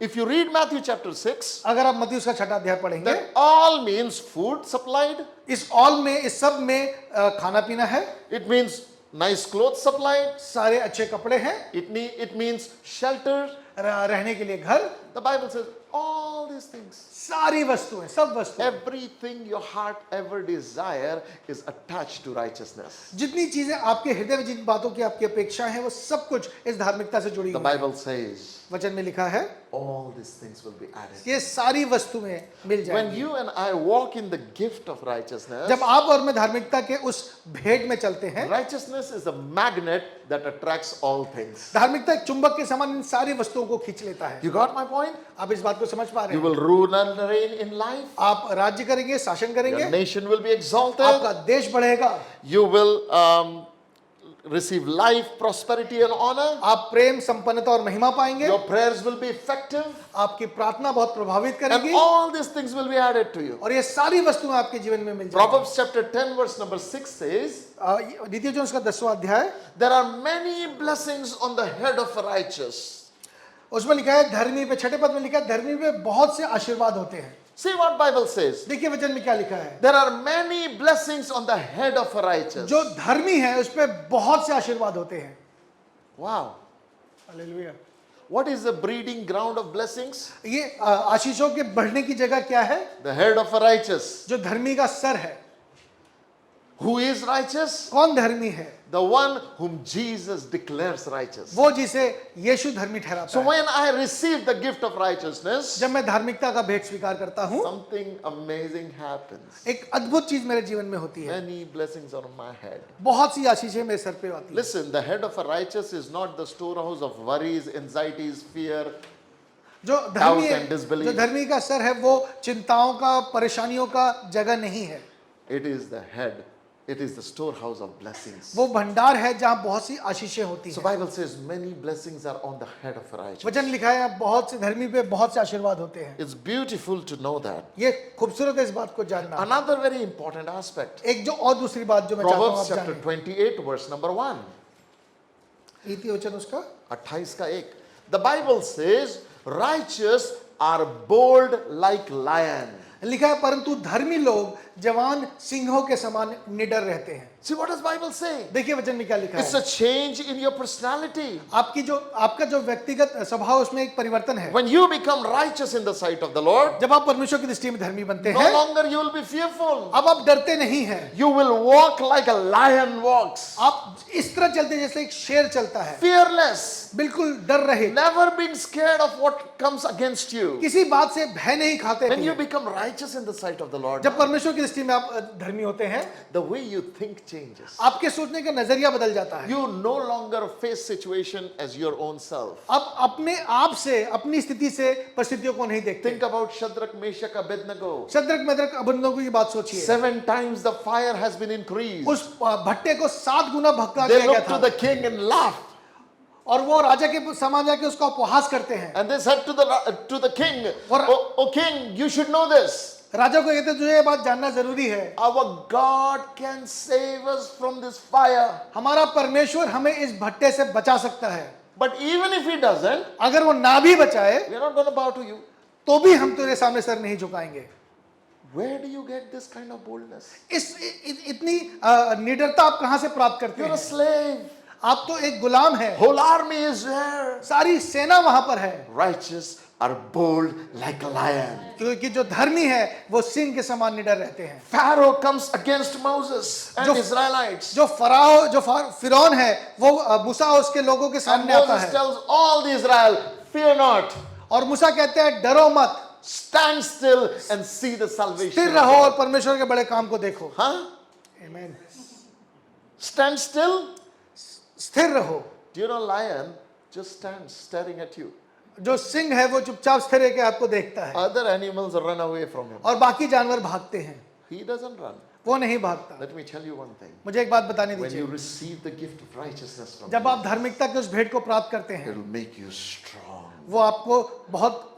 [SPEAKER 1] If you read Matthew chapter 6,
[SPEAKER 2] अगर आप मत्ती उसका 6वां अध्याय पढ़ेंगे,
[SPEAKER 1] that all means food supplied.
[SPEAKER 2] इस ऑल में, इस सब में खाना पीना है,
[SPEAKER 1] It means nice clothes supplied.
[SPEAKER 2] सारे अच्छे कपड़े हैं,
[SPEAKER 1] It means shelter.
[SPEAKER 2] रहने के लिए घर,
[SPEAKER 1] The Bible says all these things.
[SPEAKER 2] सारी वस्तुएं, सब वस्तुएं,
[SPEAKER 1] Everything your heart ever desire is attached to righteousness.
[SPEAKER 2] जितनी चीजें आपके हृदय में, जिन बातों की आपकी अपेक्षा है, वो सब कुछ इस धार्मिकता से जुड़ी
[SPEAKER 1] The
[SPEAKER 2] हुई है।
[SPEAKER 1] Bible says
[SPEAKER 2] वचन में लिखा है,
[SPEAKER 1] all these things will be added.
[SPEAKER 2] ये सारी वस्तुएं मिल
[SPEAKER 1] When
[SPEAKER 2] जाएंगी।
[SPEAKER 1] you and I walk in the gift of righteousness,
[SPEAKER 2] जब आप और मैं धार्मिकता के उस भेंट में चलते हैं,
[SPEAKER 1] righteousness is a magnet that attracts all things.
[SPEAKER 2] धार्मिकता एक चुंबक के समान इन सारी वस्तुओं को खींच लेता है।
[SPEAKER 1] You got my point?
[SPEAKER 2] आप इस बात को समझ पा रहे
[SPEAKER 1] You
[SPEAKER 2] हैं?
[SPEAKER 1] will rule and reign in life.
[SPEAKER 2] आप राज्य करेंगे, शासन
[SPEAKER 1] Your
[SPEAKER 2] करेंगे,
[SPEAKER 1] nation will be exalted.
[SPEAKER 2] आपका देश बढ़ेगा,
[SPEAKER 1] You will receive life, prosperity, and honor.
[SPEAKER 2] आप प्रेम, संपन्नता और महिमा पाएंगे,
[SPEAKER 1] Your prayers will be effective.
[SPEAKER 2] आपकी प्रार्थना बहुत प्रभावित
[SPEAKER 1] And
[SPEAKER 2] करेगी,
[SPEAKER 1] all these things will be added to you.
[SPEAKER 2] और ये सारी वस्तुएं आपके जीवन में मिल जाएंगी।
[SPEAKER 1] Proverbs chapter 10, verse number 6 says,
[SPEAKER 2] द्वितीय जो उसका 10वां अध्याय,
[SPEAKER 1] there are many blessings on the head of a righteous.
[SPEAKER 2] उसमें लिखा है धर्मी पे, 6ठे पद में लिखा है धर्मी पे बहुत से आशीर्वाद होते हैं।
[SPEAKER 1] See what Bible says.
[SPEAKER 2] देखिए वचन में क्या लिखा है,
[SPEAKER 1] There are many blessings on the head of a righteous.
[SPEAKER 2] जो धर्मी है उस पे बहुत से आशीर्वाद होते हैं।
[SPEAKER 1] Wow.
[SPEAKER 2] Hallelujah.
[SPEAKER 1] What is the breeding ground of blessings?
[SPEAKER 2] ये आशीषों के बढ़ने की जगह क्या है?
[SPEAKER 1] The head of a righteous.
[SPEAKER 2] जो धर्मी का सर है।
[SPEAKER 1] Who is righteous?
[SPEAKER 2] कौन धर्मी है?
[SPEAKER 1] The one whom Jesus declares righteous.
[SPEAKER 2] वो जिसे यीशु धर्मी ठहराता
[SPEAKER 1] So
[SPEAKER 2] है।
[SPEAKER 1] when I receive the gift of righteousness,
[SPEAKER 2] जब मैं धार्मिकता का भेंट स्वीकार करता हूँ,
[SPEAKER 1] something amazing happens.
[SPEAKER 2] एक अद्भुत चीज मेरे जीवन में होती है।
[SPEAKER 1] Many blessings are on my head.
[SPEAKER 2] बहुत सी आशीषें मेरे सर पे आती है।
[SPEAKER 1] Listen, the head of a righteous is not the storehouse of worries, anxieties, fear.
[SPEAKER 2] जो धर्मी
[SPEAKER 1] and
[SPEAKER 2] है,
[SPEAKER 1] disbelief.
[SPEAKER 2] जो धर्मी का सर है, वो चिंताओं का, परेशानियों का जगह नहीं है।
[SPEAKER 1] It is the head It is the storehouse of blessings.
[SPEAKER 2] वो भंडार है जहाँ बहुत सी आशीषें होती
[SPEAKER 1] So
[SPEAKER 2] हैं।
[SPEAKER 1] Bible says many blessings are on the head of a righteous.
[SPEAKER 2] वचन लिखा है बहुत से धर्मी पे बहुत से आशीर्वाद होते हैं।
[SPEAKER 1] It's beautiful to know that.
[SPEAKER 2] ये खूबसूरत है इस बात को जानना।
[SPEAKER 1] Another very important aspect.
[SPEAKER 2] एक जो और दूसरी बात जो मैं चाहता हूँ
[SPEAKER 1] Proverbs
[SPEAKER 2] आप
[SPEAKER 1] chapter
[SPEAKER 2] जानें।
[SPEAKER 1] 28 verse number 1.
[SPEAKER 2] नीति वचन उसका
[SPEAKER 1] 28 का 1. The Bible says righteous are bold like lion.
[SPEAKER 2] लिखा है परंतु धर्मी लोग जवान सिंहों के समान निडर रहते हैं।
[SPEAKER 1] See what does Bible say?
[SPEAKER 2] देखिए वचन में क्या लिखा
[SPEAKER 1] It's
[SPEAKER 2] है।
[SPEAKER 1] a change in your personality.
[SPEAKER 2] आपका जो व्यक्तिगत स्वभाव उसमें एक परिवर्तन है।
[SPEAKER 1] When you become righteous in the sight of the Lord,
[SPEAKER 2] जब आप परमेश्वर की दृष्टि में धर्मी बनते
[SPEAKER 1] no
[SPEAKER 2] हैं,
[SPEAKER 1] longer you will be fearful.
[SPEAKER 2] अब आप डरते नहीं हैं।
[SPEAKER 1] You will walk like a lion walks.
[SPEAKER 2] आप इस तरह चलते हैं जैसे एक शेर चलता है,
[SPEAKER 1] Fearless.
[SPEAKER 2] बिल्कुल डर रहे,
[SPEAKER 1] Never being scared of what comes against you.
[SPEAKER 2] किसी बात से भय नहीं खाते
[SPEAKER 1] When you
[SPEAKER 2] थे।
[SPEAKER 1] become righteous in the sight of the Lord,
[SPEAKER 2] जब परमेश्वर की दृष्टि में आप धर्मी होते हैं,
[SPEAKER 1] the way you think changes.
[SPEAKER 2] आपके सोचने का नजरिया बदल जाता है।
[SPEAKER 1] You no longer face situation as your own self.
[SPEAKER 2] अब अपने आप से, अपनी स्थिति से परिस्थितियों को नहीं देखते।
[SPEAKER 1] Think about Shadrach, Meshach, Abednego.
[SPEAKER 2] Shadrach मेद्रक अबेदनगो की बात सोचिए।
[SPEAKER 1] 7 times the fire has been increased.
[SPEAKER 2] उस भट्टे को 7 गुना भड़का
[SPEAKER 1] They
[SPEAKER 2] दिया गया
[SPEAKER 1] looked to
[SPEAKER 2] था
[SPEAKER 1] the king and laughed.
[SPEAKER 2] और वो राजा के सामान जाके उसका उपहास करते हैं।
[SPEAKER 1] And they said to the king,
[SPEAKER 2] और-
[SPEAKER 1] oh king, you should know this.
[SPEAKER 2] राजा को कहते तुझे ये बात जानना जरूरी है,
[SPEAKER 1] Our God can save us from this fire.
[SPEAKER 2] हमारा परमेश्वर हमें इस भट्टे से बचा सकता है।
[SPEAKER 1] But even if he doesn't,
[SPEAKER 2] अगर वो ना भी बचाए
[SPEAKER 1] we are not going to bow to you.
[SPEAKER 2] तो भी हम तेरे सामने सर नहीं झुकाएंगे।
[SPEAKER 1] Where do you get this kind of boldness?
[SPEAKER 2] इतनी निडरता आप कहां से प्राप्त करते
[SPEAKER 1] You're a
[SPEAKER 2] हैं?
[SPEAKER 1] slave.
[SPEAKER 2] आप तो एक गुलाम है,
[SPEAKER 1] Whole army is there.
[SPEAKER 2] सारी सेना वहां पर है।
[SPEAKER 1] Righteous are bold like a lion.
[SPEAKER 2] क्योंकि जो धर्मी है वो सिंह के समान निडर रहते हैं।
[SPEAKER 1] Pharaoh comes against Moses and
[SPEAKER 2] जो-
[SPEAKER 1] Israelites.
[SPEAKER 2] जो फिरौन है वो मूसा उसके लोगों के
[SPEAKER 1] And
[SPEAKER 2] सामने आता
[SPEAKER 1] Moses
[SPEAKER 2] है
[SPEAKER 1] tells all the Israel, fear not.
[SPEAKER 2] और मूसा कहते हैं डरो मत,
[SPEAKER 1] Stand still and see the salvation.
[SPEAKER 2] स्थिर
[SPEAKER 1] of
[SPEAKER 2] रहो
[SPEAKER 1] God.
[SPEAKER 2] और परमेश्वर के बड़े काम को देखो।
[SPEAKER 1] Huh?
[SPEAKER 2] आमीन।
[SPEAKER 1] Stand still.
[SPEAKER 2] स्थिर रहो।
[SPEAKER 1] Do you know lion just stands staring at you?
[SPEAKER 2] जो सिंह है वो चुपचाप स्थिर है कि आपको देखता है
[SPEAKER 1] Other animals run away from him.
[SPEAKER 2] और बाकी जानवर भागते हैं,
[SPEAKER 1] He doesn't run.
[SPEAKER 2] वो नहीं भागता।
[SPEAKER 1] Let me tell you one thing.
[SPEAKER 2] मुझे एक बात बताने
[SPEAKER 1] When
[SPEAKER 2] दीजिए,
[SPEAKER 1] you receive the gift of righteousness from
[SPEAKER 2] जब
[SPEAKER 1] him,
[SPEAKER 2] आप धार्मिकता के उस भेंट को प्राप्त करते
[SPEAKER 1] it
[SPEAKER 2] हैं
[SPEAKER 1] will make you strong.
[SPEAKER 2] वो आपको बहुत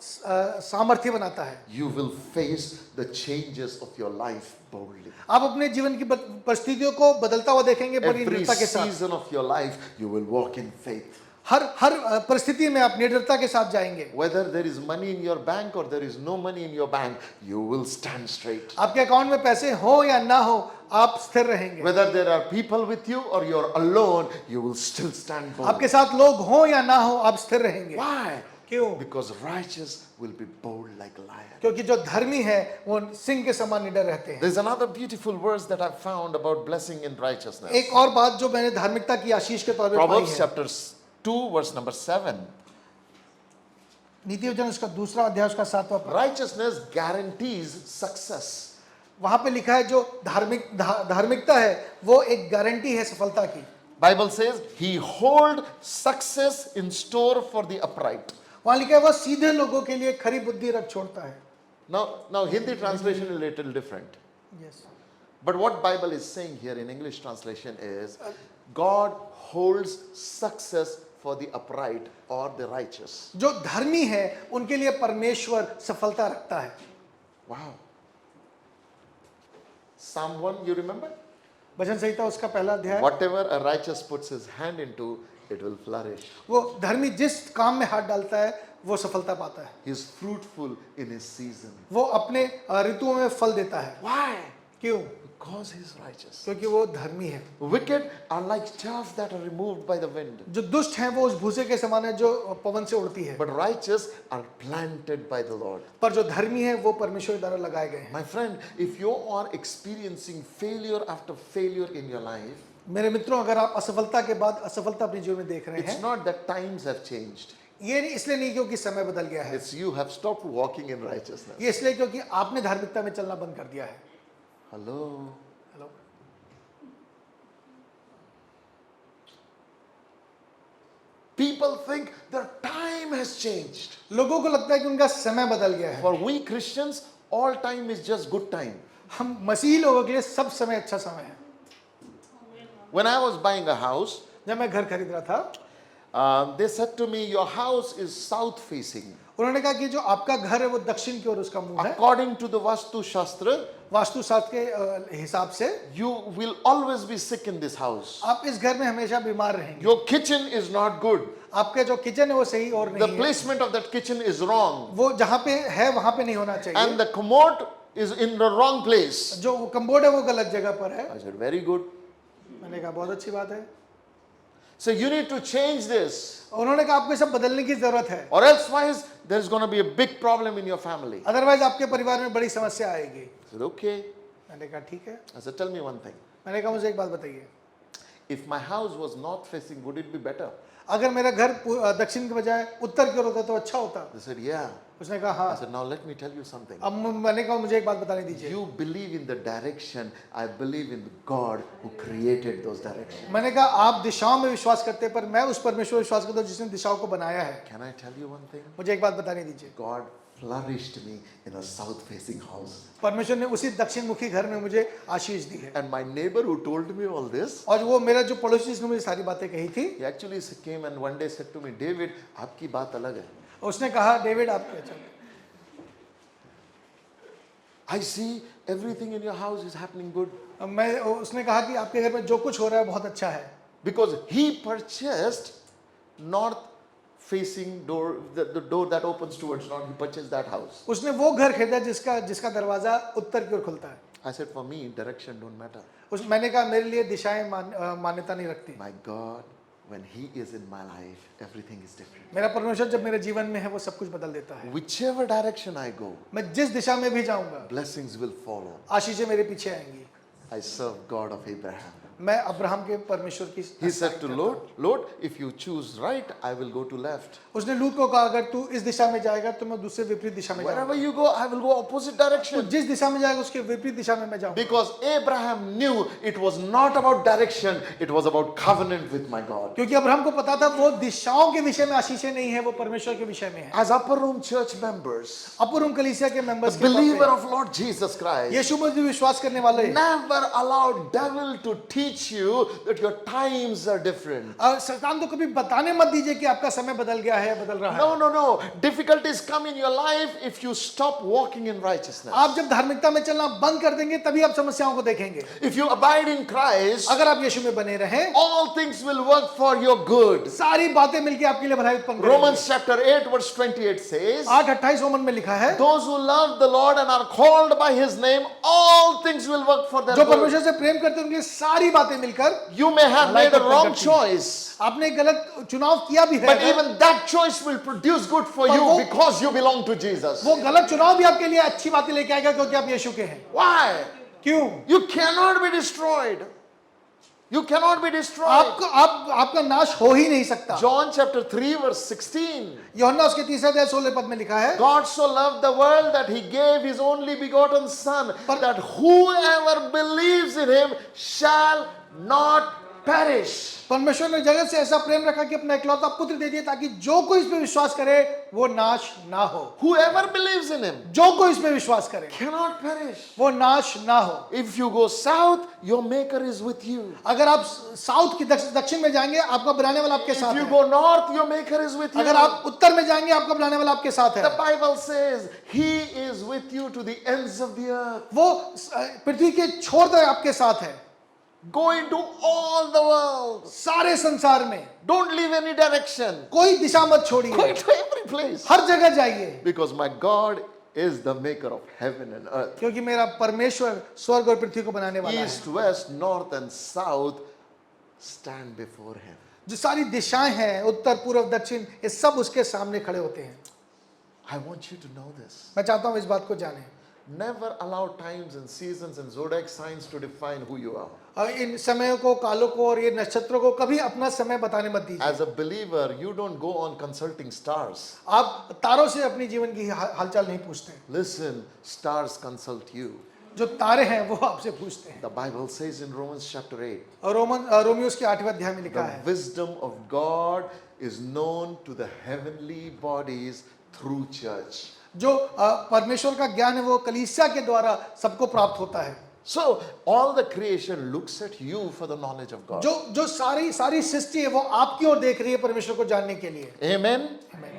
[SPEAKER 2] सामर्थ्य बनाता है।
[SPEAKER 1] You will face the changes of your life boldly.
[SPEAKER 2] आप अपने जीवन की परिस्थितियों को बदलता हुआ देखेंगे बड़ी
[SPEAKER 1] Every
[SPEAKER 2] निडरता के साथ।
[SPEAKER 1] season of your life, you will walk in faith.
[SPEAKER 2] हर परिस्थिति में आप निडरता के साथ जाएंगे।
[SPEAKER 1] Whether there is money in your bank or there is no money in your bank, you will stand straight.
[SPEAKER 2] आपके अकाउंट में पैसे हो या ना हो आप स्थिर रहेंगे।
[SPEAKER 1] Whether there are people with you or you're alone, you will still stand bold.
[SPEAKER 2] आपके साथ लोग हो या ना हो आप स्थिर रहेंगे।
[SPEAKER 1] Why?
[SPEAKER 2] क्यों?
[SPEAKER 1] Because righteous will be bold like a lion.
[SPEAKER 2] क्योंकि जो धर्मी है वो सिंह के समान निडर रहते हैं।
[SPEAKER 1] There's another beautiful verse that I've found about blessing in righteousness.
[SPEAKER 2] एक और बात जो मैंने धार्मिकता की आशीष के तौर पे पाई
[SPEAKER 1] Proverbs
[SPEAKER 2] है,
[SPEAKER 1] chapter 2 verse number 7.
[SPEAKER 2] नीति वचन उसका दूसरा अध्याय उसका 7वां पद।
[SPEAKER 1] Righteousness guarantees success.
[SPEAKER 2] वहां पे लिखा है जो धार्मिकता है वो एक गारंटी है सफलता की।
[SPEAKER 1] Bible says he hold success in store for the upright.
[SPEAKER 2] वहां लिखा है वो सीधे लोगों के लिए खरी बुद्धि रख छोड़ता है।
[SPEAKER 1] Now Hindi translation is a little different.
[SPEAKER 2] Yes.
[SPEAKER 1] But what Bible is saying here in English translation is God holds success for the upright or the righteous.
[SPEAKER 2] जो धर्मी है उनके लिए परमेश्वर सफलता रखता है।
[SPEAKER 1] Wow. Psalm 1, you remember?
[SPEAKER 2] भजन संहिता उसका पहला अध्याय।
[SPEAKER 1] Whatever a righteous puts his hand into, it will flourish.
[SPEAKER 2] वो धर्मी जिस काम में हाथ डालता है वो सफलता पाता है।
[SPEAKER 1] He is fruitful in his season.
[SPEAKER 2] वो अपने ऋतुओं में फल देता है।
[SPEAKER 1] Why?
[SPEAKER 2] क्यों?
[SPEAKER 1] Because he is righteous.
[SPEAKER 2] क्योंकि वो धर्मी है।
[SPEAKER 1] Wicked are like chaff that are removed by the wind,
[SPEAKER 2] जो दुष्ट हैं वो उस भूसे के समान है जो पवन से उड़ती है,
[SPEAKER 1] but righteous are planted by the Lord.
[SPEAKER 2] पर जो धर्मी है वो परमेश्वर द्वारा लगाए गए हैं।
[SPEAKER 1] My friend, if you are experiencing failure after failure in your life,
[SPEAKER 2] मेरे मित्रों, अगर आप असफलता के बाद असफलता अपने जीवन में देख रहे
[SPEAKER 1] it's
[SPEAKER 2] हैं,
[SPEAKER 1] not that times have changed.
[SPEAKER 2] ये इसलिए नहीं क्योंकि समय बदल गया है,
[SPEAKER 1] It's you have stopped walking in righteousness.
[SPEAKER 2] ये इसलिए क्योंकि आपने धार्मिकता में चलना बंद कर दिया है।
[SPEAKER 1] Hello.
[SPEAKER 2] Hello,
[SPEAKER 1] People think their time has changed.
[SPEAKER 2] लोगों को लगता है कि उनका समय बदल गया है।
[SPEAKER 1] For we Christians, all time is just good time.
[SPEAKER 2] हम मसीही लोगों के लिए सब समय अच्छा समय है।
[SPEAKER 1] When I was buying a house,
[SPEAKER 2] जब मैं घर खरीद रहा था,
[SPEAKER 1] they said to me, your house is south facing.
[SPEAKER 2] उन्होंने कहा कि जो आपका घर है वो दक्षिण की ओर उसका मुंह है।
[SPEAKER 1] According to the Vastu Shastra,
[SPEAKER 2] vastu शास्त्र के हिसाब से
[SPEAKER 1] you will always be sick in this house.
[SPEAKER 2] आप इस घर में हमेशा बीमार रहेंगे।
[SPEAKER 1] Your kitchen is not good.
[SPEAKER 2] आपके जो किचन है वो सही और
[SPEAKER 1] The
[SPEAKER 2] नहीं है,
[SPEAKER 1] placement of that kitchen is wrong.
[SPEAKER 2] वो जहाँ पे है वहाँ पे नहीं होना
[SPEAKER 1] And
[SPEAKER 2] चाहिए।
[SPEAKER 1] the commode is in the wrong place.
[SPEAKER 2] जो कम्बोर्ड है वो गलत जगह पर है।
[SPEAKER 1] I said, very good.
[SPEAKER 2] मैंने कहा बहुत अच्छी बात है।
[SPEAKER 1] So you need to change this.
[SPEAKER 2] उन्होंने कहा आपको ये सब बदलने की जरूरत है,
[SPEAKER 1] Or elsewise, there's going to be a big problem in your family.
[SPEAKER 2] Otherwise आपके परिवार में बड़ी समस्या आएगी।
[SPEAKER 1] I said, okay.
[SPEAKER 2] मैंने कहा ठीक है।
[SPEAKER 1] I said, tell me one thing.
[SPEAKER 2] मैंने कहा मुझे एक बात बताइए,
[SPEAKER 1] If my house was north facing, would it be better?
[SPEAKER 2] अगर मेरा घर दक्षिण के बजाय उत्तर की ओर होता तो अच्छा होता।
[SPEAKER 1] They said, yeah.
[SPEAKER 2] उसने कहा
[SPEAKER 1] I
[SPEAKER 2] हाँ।
[SPEAKER 1] said, now let me tell you something.
[SPEAKER 2] अब मैंने कहा मुझे एक बात बताने दीजिए।
[SPEAKER 1] You believe in the direction. I believe in God who created those directions.
[SPEAKER 2] मैंने कहा आप दिशाओं में विश्वास करते हैं, पर मैं उस परमेश्वर में विश्वास करता हूँ जिसने दिशाओं को बनाया है।
[SPEAKER 1] Can I tell you one thing?
[SPEAKER 2] मुझे एक बात बताने दीजिए,
[SPEAKER 1] God flourished me in a south facing house.
[SPEAKER 2] परमेश्वर ने उसी दक्षिण मुखी घर में मुझे आशीष दी है।
[SPEAKER 1] And my neighbor who told me all this,
[SPEAKER 2] और वो मेरा जो पड़ोसी जिसने मुझे सारी बातें कही थी,
[SPEAKER 1] he actually came and one day said to me, David, आपकी बात अलग है.
[SPEAKER 2] उसने कहा डेविड आप क्या चाहते हैं?
[SPEAKER 1] I see everything in your house is happening good.
[SPEAKER 2] उसने कहा कि आपके घर में जो कुछ हो रहा है बहुत अच्छा है,
[SPEAKER 1] Because he purchased north facing door, the door that opens towards north, he purchased that house.
[SPEAKER 2] उसने वो घर खरीदा जिसका दरवाजा उत्तर की ओर खुलता है।
[SPEAKER 1] I said, for me, direction don't matter.
[SPEAKER 2] मैंने कहा मेरे लिए दिशाएं मान्यता नहीं रखती।
[SPEAKER 1] My God, when he is in my life, everything is different.
[SPEAKER 2] मेरा परमेश्वर जब मेरे जीवन में है वो सब कुछ बदल देता है।
[SPEAKER 1] Whichever direction I go,
[SPEAKER 2] मैं जिस दिशा में भी जाऊंगा
[SPEAKER 1] blessings will follow.
[SPEAKER 2] आशीषें मेरे पीछे आएंगी।
[SPEAKER 1] I serve God of Abraham.
[SPEAKER 2] मैं अब्राहम के परमेश्वर की
[SPEAKER 1] He said to Lord, if you choose right, I will go to left.
[SPEAKER 2] उसने लूत को कहा अगर तू इस दिशा में जाएगा तो मैं दूसरे विपरीत दिशा में
[SPEAKER 1] Wherever
[SPEAKER 2] जाऊंगा।
[SPEAKER 1] you go, I will go opposite
[SPEAKER 2] तो
[SPEAKER 1] direction.
[SPEAKER 2] जिस दिशा में जाएगा उसके विपरीत दिशा में मैं जाऊंगा।
[SPEAKER 1] Because Abraham knew it was not about direction, it was about covenant with my God.
[SPEAKER 2] क्योंकि अब्राहम को पता था वो दिशाओं के विषय में आशीषें नहीं है, वो परमेश्वर के विषय में है।
[SPEAKER 1] As upper room church members,
[SPEAKER 2] अपर रूम कलीसिया के members
[SPEAKER 1] the believer of Lord Jesus Christ,
[SPEAKER 2] यीशु मसीह विश्वास करने वाले
[SPEAKER 1] never allow devil to teach you that your times are different.
[SPEAKER 2] शैतान को कभी बताने मत दीजिए कि आपका समय बदल गया है, बदल रहा है।
[SPEAKER 1] No. Difficulties come in your life if you stop walking in righteousness.
[SPEAKER 2] आप जब धार्मिकता में चलना बंद कर देंगे तभी आप समस्याओं को देखेंगे।
[SPEAKER 1] If you abide in Christ,
[SPEAKER 2] अगर आप यीशु में बने रहें,
[SPEAKER 1] all things will work for your good.
[SPEAKER 2] सारी बातें मिलकर आपके लिए भलाई उत्पन्न करेंगी।
[SPEAKER 1] Romans chapter 8 verse 28 says,
[SPEAKER 2] 8:28 Roman में लिखा है,
[SPEAKER 1] those who love the Lord and are called by his name, all things will work for their
[SPEAKER 2] जो
[SPEAKER 1] good.
[SPEAKER 2] परमेश्वर से प्रेम करते हैं उनकी सारी बातें मिलकर,
[SPEAKER 1] You may have made a wrong choice,
[SPEAKER 2] आपने गलत चुनाव किया भी
[SPEAKER 1] but
[SPEAKER 2] है,
[SPEAKER 1] even that choice will produce good for you because you belong to Jesus.
[SPEAKER 2] वो गलत चुनाव भी आपके लिए अच्छी बातें लेके आएगा क्योंकि आप यीशु के हैं।
[SPEAKER 1] Why?
[SPEAKER 2] क्यों?
[SPEAKER 1] You cannot be destroyed. You cannot be destroyed.
[SPEAKER 2] आपका नाश हो ही नहीं सकता।
[SPEAKER 1] John chapter 3 verse 16.
[SPEAKER 2] यूहन्ना उसके 3:16 में लिखा है,
[SPEAKER 1] God so loved the world that he gave his only begotten son, that whoever believes in him shall not perish.
[SPEAKER 2] परमेश्वर ने जगत से ऐसा प्रेम रखा कि अपना इकलौता पुत्र दे दिया ताकि जो कोई इस पे विश्वास करे वो नाश ना हो।
[SPEAKER 1] Whoever believes in him
[SPEAKER 2] जो कोई इस पे विश्वास करे
[SPEAKER 1] cannot perish.
[SPEAKER 2] वो नाश ना हो।
[SPEAKER 1] If you go south, your maker is with you.
[SPEAKER 2] अगर आप साउथ की दक्षिण में जाएंगे आपका बनाने वाला आपके साथ
[SPEAKER 1] If you
[SPEAKER 2] है।
[SPEAKER 1] go north, your maker is with you.
[SPEAKER 2] अगर आप उत्तर में जाएंगे आपका बनाने वाला आपके साथ है।
[SPEAKER 1] The Bible says he is with you to the ends of the earth.
[SPEAKER 2] वो पृथ्वी के छोर तक आपके साथ है।
[SPEAKER 1] Go into all the world.
[SPEAKER 2] सारे संसार में
[SPEAKER 1] Don't leave any direction.
[SPEAKER 2] कोई दिशा मत
[SPEAKER 1] Go
[SPEAKER 2] छोड़िए,
[SPEAKER 1] into every place.
[SPEAKER 2] हर जगह जाइए,
[SPEAKER 1] Because my God is the maker of heaven and earth.
[SPEAKER 2] क्योंकि मेरा परमेश्वर स्वर्ग और पृथ्वी को बनाने वाला है।
[SPEAKER 1] East, west, north and south stand before him.
[SPEAKER 2] जो सारी दिशाएं हैं उत्तर पूर्व दक्षिण ये सब उसके सामने खड़े होते हैं।
[SPEAKER 1] I want you to know this.
[SPEAKER 2] मैं चाहता हूं इस बात को जानें।
[SPEAKER 1] Never allow times and seasons and zodiac signs to define who you are.
[SPEAKER 2] और इन समयों को, कालों को और ये नक्षत्रों को कभी अपना समय बताने मत दीजिए।
[SPEAKER 1] As a believer, you don't go on consulting stars.
[SPEAKER 2] आप तारों से अपनी जीवन की हालचाल नहीं पूछते।
[SPEAKER 1] Listen, stars consult you.
[SPEAKER 2] जो तारे हैं वो आपसे पूछते हैं।
[SPEAKER 1] The Bible says in Romans chapter 8,
[SPEAKER 2] और रोमियोस के 8वें अध्याय में लिखा
[SPEAKER 1] the
[SPEAKER 2] है,
[SPEAKER 1] wisdom of God is known to the heavenly bodies through church.
[SPEAKER 2] जो परमेश्वर का ज्ञान है वो कलीसिया के द्वारा सबको प्राप्त होता है।
[SPEAKER 1] So all the creation looks at you for the knowledge of God.
[SPEAKER 2] जो सारी सारी सृष्टि है वो आपकी ओर देख रही है परमेश्वर को जानने के लिए।
[SPEAKER 1] Amen.
[SPEAKER 2] Amen.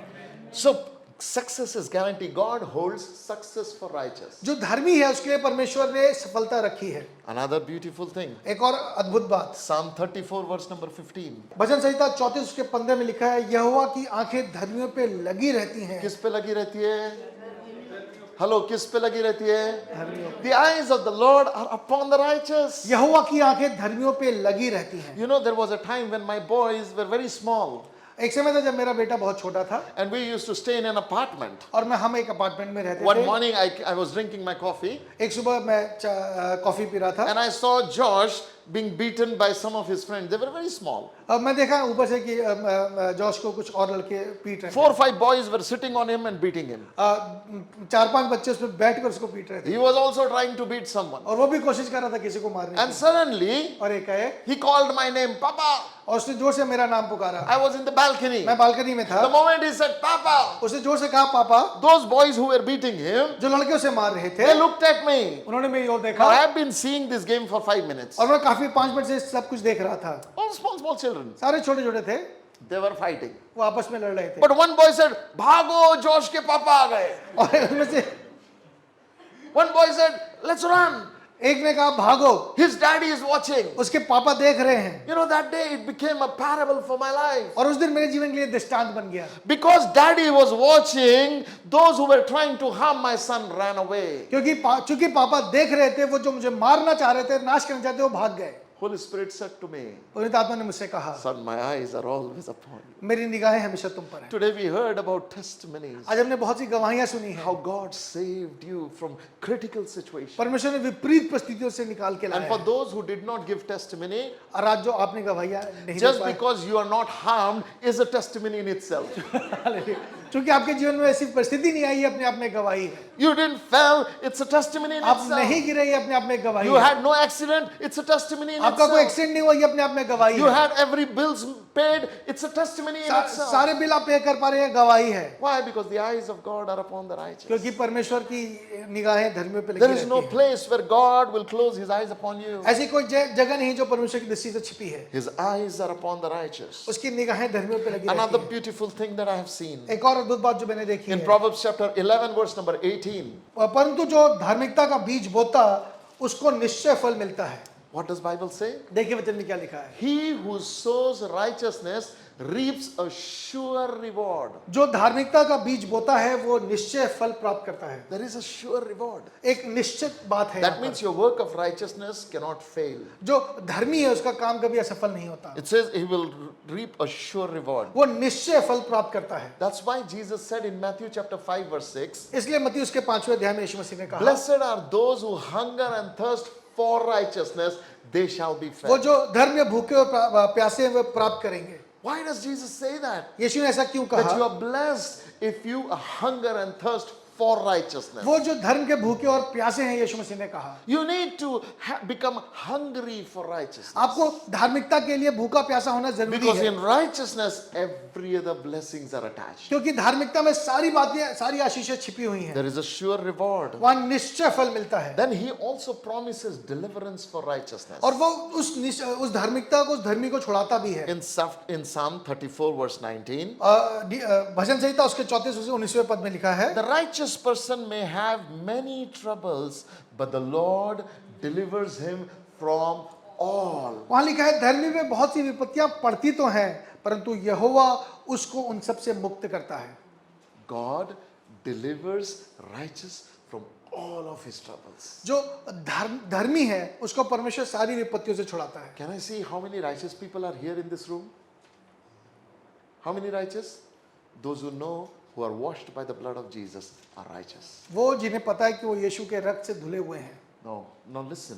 [SPEAKER 1] So success is guaranteed. God holds success for righteous.
[SPEAKER 2] जो धर्मी है उसके लिए परमेश्वर ने सफलता रखी है।
[SPEAKER 1] Another beautiful thing.
[SPEAKER 2] एक और अद्भुत बात,
[SPEAKER 1] Psalm 34 verse number 15.
[SPEAKER 2] भजन संहिता 34 उसके 15 में लिखा है, यहोवा की आंखें धर्मियों पे लगी रहती हैं।
[SPEAKER 1] किस पे लगी रहती है? हेलो, किस पे लगी रहती है?
[SPEAKER 2] धर्मियों।
[SPEAKER 1] The eyes of the Lord are upon the righteous.
[SPEAKER 2] यहोवा की आंखें धर्मियों पे लगी रहती हैं।
[SPEAKER 1] You know, there was a time when my boys were very small
[SPEAKER 2] एक समय था जब मेरा बेटा बहुत छोटा था
[SPEAKER 1] and we used to stay in an apartment.
[SPEAKER 2] और हम एक अपार्टमेंट में रहते
[SPEAKER 1] One
[SPEAKER 2] थे।
[SPEAKER 1] morning I was drinking my coffee
[SPEAKER 2] एक सुबह मैं कॉफी पी रहा था
[SPEAKER 1] and I saw Josh being beaten by some of his friends. They were very small.
[SPEAKER 2] और मैं देखा ऊपर से कि जॉश को कुछ और लड़के पीट रहे
[SPEAKER 1] 4 or 5 boys were sitting on him and beating him.
[SPEAKER 2] थे। 4-5 बच्चे उस पर बैठ कर उसको पीट रहे थे
[SPEAKER 1] He was also trying to beat someone.
[SPEAKER 2] और वो भी कोशिश कर रहा था किसी को मारने
[SPEAKER 1] And
[SPEAKER 2] की।
[SPEAKER 1] suddenly
[SPEAKER 2] और एक है
[SPEAKER 1] he called my name, Papa.
[SPEAKER 2] और उसने जोर से मेरा नाम पुकारा।
[SPEAKER 1] I was in the balcony.
[SPEAKER 2] मैं बालकनी में था।
[SPEAKER 1] The moment he said, Papa,
[SPEAKER 2] उसने जोर से कहा पापा।
[SPEAKER 1] those boys who were beating him,
[SPEAKER 2] जो लड़के उसे मार रहे थे
[SPEAKER 1] they looked at me.
[SPEAKER 2] उन्होंने मेरी ओर
[SPEAKER 1] Now
[SPEAKER 2] देखा
[SPEAKER 1] I have been seeing this game for 5 minutes.
[SPEAKER 2] और मैं काफी 5 मिनट से सब कुछ देख रहा था।
[SPEAKER 1] All small children.
[SPEAKER 2] सारे छोटे छोटे थे,
[SPEAKER 1] They were fighting.
[SPEAKER 2] वो आपस में लड़ रहे थे।
[SPEAKER 1] But one boy said, भागो, जोश के पापा आ गए.
[SPEAKER 2] और उनमें से
[SPEAKER 1] One boy said, let's run.
[SPEAKER 2] एक ने कहा भागो,
[SPEAKER 1] His daddy is watching.
[SPEAKER 2] उसके पापा देख रहे हैं।
[SPEAKER 1] You know, that day it became a parable for my life.
[SPEAKER 2] और उस दिन मेरे जीवन के लिए दृष्टांत बन गया
[SPEAKER 1] Because daddy was watching, those who were trying to harm my son ran away.
[SPEAKER 2] क्योंकि चूंकि पापा देख रहे थे, वो जो मुझे मारना चाह रहे थे, नाश करना चाहते, वो भाग गए।
[SPEAKER 1] Holy Spirit said to me,
[SPEAKER 2] पवित्र आत्मा ने मुझसे कहा,
[SPEAKER 1] son, my eyes are always upon you.
[SPEAKER 2] मेरी निगाहें हमेशा तुम पर हैं।
[SPEAKER 1] Today we heard about testimonies.
[SPEAKER 2] आज हमने बहुत सी गवाहियां सुनी हैं।
[SPEAKER 1] How God saved you from critical situations.
[SPEAKER 2] परमेश्वर ने विपरीत परिस्थितियों से निकाल के
[SPEAKER 1] And
[SPEAKER 2] लाया
[SPEAKER 1] for
[SPEAKER 2] है।
[SPEAKER 1] those who did not give testimony,
[SPEAKER 2] और आज जो आपने गवाहियां नहीं दे
[SPEAKER 1] just
[SPEAKER 2] पाए,
[SPEAKER 1] because you are not harmed is a testimony in itself.
[SPEAKER 2] क्योंकि आपके जीवन में ऐसी परिस्थिति नहीं आई, अपने आप में गवाही है।
[SPEAKER 1] You didn't fall, it's a testimony in
[SPEAKER 2] आप
[SPEAKER 1] itself.
[SPEAKER 2] नहीं गिरे, ये अपने आप में गवाही
[SPEAKER 1] You
[SPEAKER 2] है।
[SPEAKER 1] had no accident, it's a testimony in
[SPEAKER 2] आपका कोई
[SPEAKER 1] itself.
[SPEAKER 2] एक्सीडेंट नहीं हुआ, ये अपने आप में गवाही
[SPEAKER 1] You
[SPEAKER 2] है।
[SPEAKER 1] had every bills paid, it's a testimony in itself.
[SPEAKER 2] सारे बिल आप पे कर पा रहे हैं, गवाही है।
[SPEAKER 1] Why? Because the eyes of God are upon the righteous.
[SPEAKER 2] क्योंकि परमेश्वर की निगाहें धर्मियों पे लगी
[SPEAKER 1] There is no
[SPEAKER 2] रहती हैं।
[SPEAKER 1] place where God will close his eyes upon you.
[SPEAKER 2] ऐसी कोई जगह नहीं जो परमेश्वर की दृष्टि से छिपी है।
[SPEAKER 1] His eyes are upon the righteous.
[SPEAKER 2] उसकी निगाहें धर्मियों पे लगी रहती
[SPEAKER 1] Another
[SPEAKER 2] हैं।
[SPEAKER 1] beautiful thing that I have seen.
[SPEAKER 2] एक और अद्भुत बात जो मैंने देखी
[SPEAKER 1] In
[SPEAKER 2] है,
[SPEAKER 1] Proverbs chapter 11 verse number 18.
[SPEAKER 2] परंतु जो धार्मिकता का बीज बोता उसको निश्चय फल मिलता है।
[SPEAKER 1] What does Bible say?
[SPEAKER 2] देखिए वचन में क्या लिखा है,
[SPEAKER 1] He who sows righteousness reaps a sure reward.
[SPEAKER 2] जो धार्मिकता का बीज बोता है वो निश्चय फल प्राप्त करता है।
[SPEAKER 1] There is a sure reward.
[SPEAKER 2] एक निश्चित बात है
[SPEAKER 1] That
[SPEAKER 2] यहाँ
[SPEAKER 1] means
[SPEAKER 2] पर।
[SPEAKER 1] your work of righteousness cannot fail.
[SPEAKER 2] जो धर्मी है उसका काम कभी असफल नहीं होता,
[SPEAKER 1] It says he will reap a sure reward.
[SPEAKER 2] वो निश्चय फल प्राप्त करता है।
[SPEAKER 1] That's why Jesus said in Matthew chapter 5 verse 6,
[SPEAKER 2] इसलिए मत्ती उसके 5वें अध्याय में यीशु मसीह ने कहा,
[SPEAKER 1] blessed are those who hunger and thirst for righteousness, they shall be
[SPEAKER 2] वो
[SPEAKER 1] fed.
[SPEAKER 2] जो धर्म में भूखे और प्यासे हैं वे प्राप्त करेंगे।
[SPEAKER 1] Why does Jesus say that?
[SPEAKER 2] यीशु ने ऐसा क्यों
[SPEAKER 1] That you
[SPEAKER 2] कहा?
[SPEAKER 1] are blessed if you hunger and thirst for righteousness.
[SPEAKER 2] वो जो धर्म के भूखे और प्यासे हैं, यीशु मसीह ने कहा,
[SPEAKER 1] You need to become hungry for righteousness.
[SPEAKER 2] आपको धार्मिकता के लिए भूखा प्यासा होना जरूरी
[SPEAKER 1] Because
[SPEAKER 2] है,
[SPEAKER 1] in righteousness, every other blessings are attached.
[SPEAKER 2] क्योंकि धार्मिकता में सारी बातें, सारी आशीषें छिपी हुई हैं।
[SPEAKER 1] There is a sure reward.
[SPEAKER 2] वहाँ निश्चय फल मिलता है
[SPEAKER 1] Then he also promises deliverance for righteousness.
[SPEAKER 2] और वो उस धार्मिकता को, उस धर्मी को छुड़ाता भी है।
[SPEAKER 1] In Psalm 34 verse 19,
[SPEAKER 2] भजन संहिता उसके 34 से 19वें पद में लिखा है,
[SPEAKER 1] the righteous person may have many troubles, but the Lord delivers him from all.
[SPEAKER 2] वहाँ लिखा है, धर्मी में बहुत सी विपत्तियां पड़ती तो हैं, परंतु यहोवा उसको उन सब से मुक्त करता है।
[SPEAKER 1] God delivers righteous from all of his troubles.
[SPEAKER 2] जो धर्मी है उसको परमेश्वर सारी विपत्तियों से छुड़ाता है।
[SPEAKER 1] Can I see how many righteous people are here in this room? How many righteous? Those who know, who are washed by the blood of Jesus, are righteous.
[SPEAKER 2] वो जिन्हें पता है कि वो यीशु के रक्त से धुले हुए हैं।
[SPEAKER 1] No, now listen.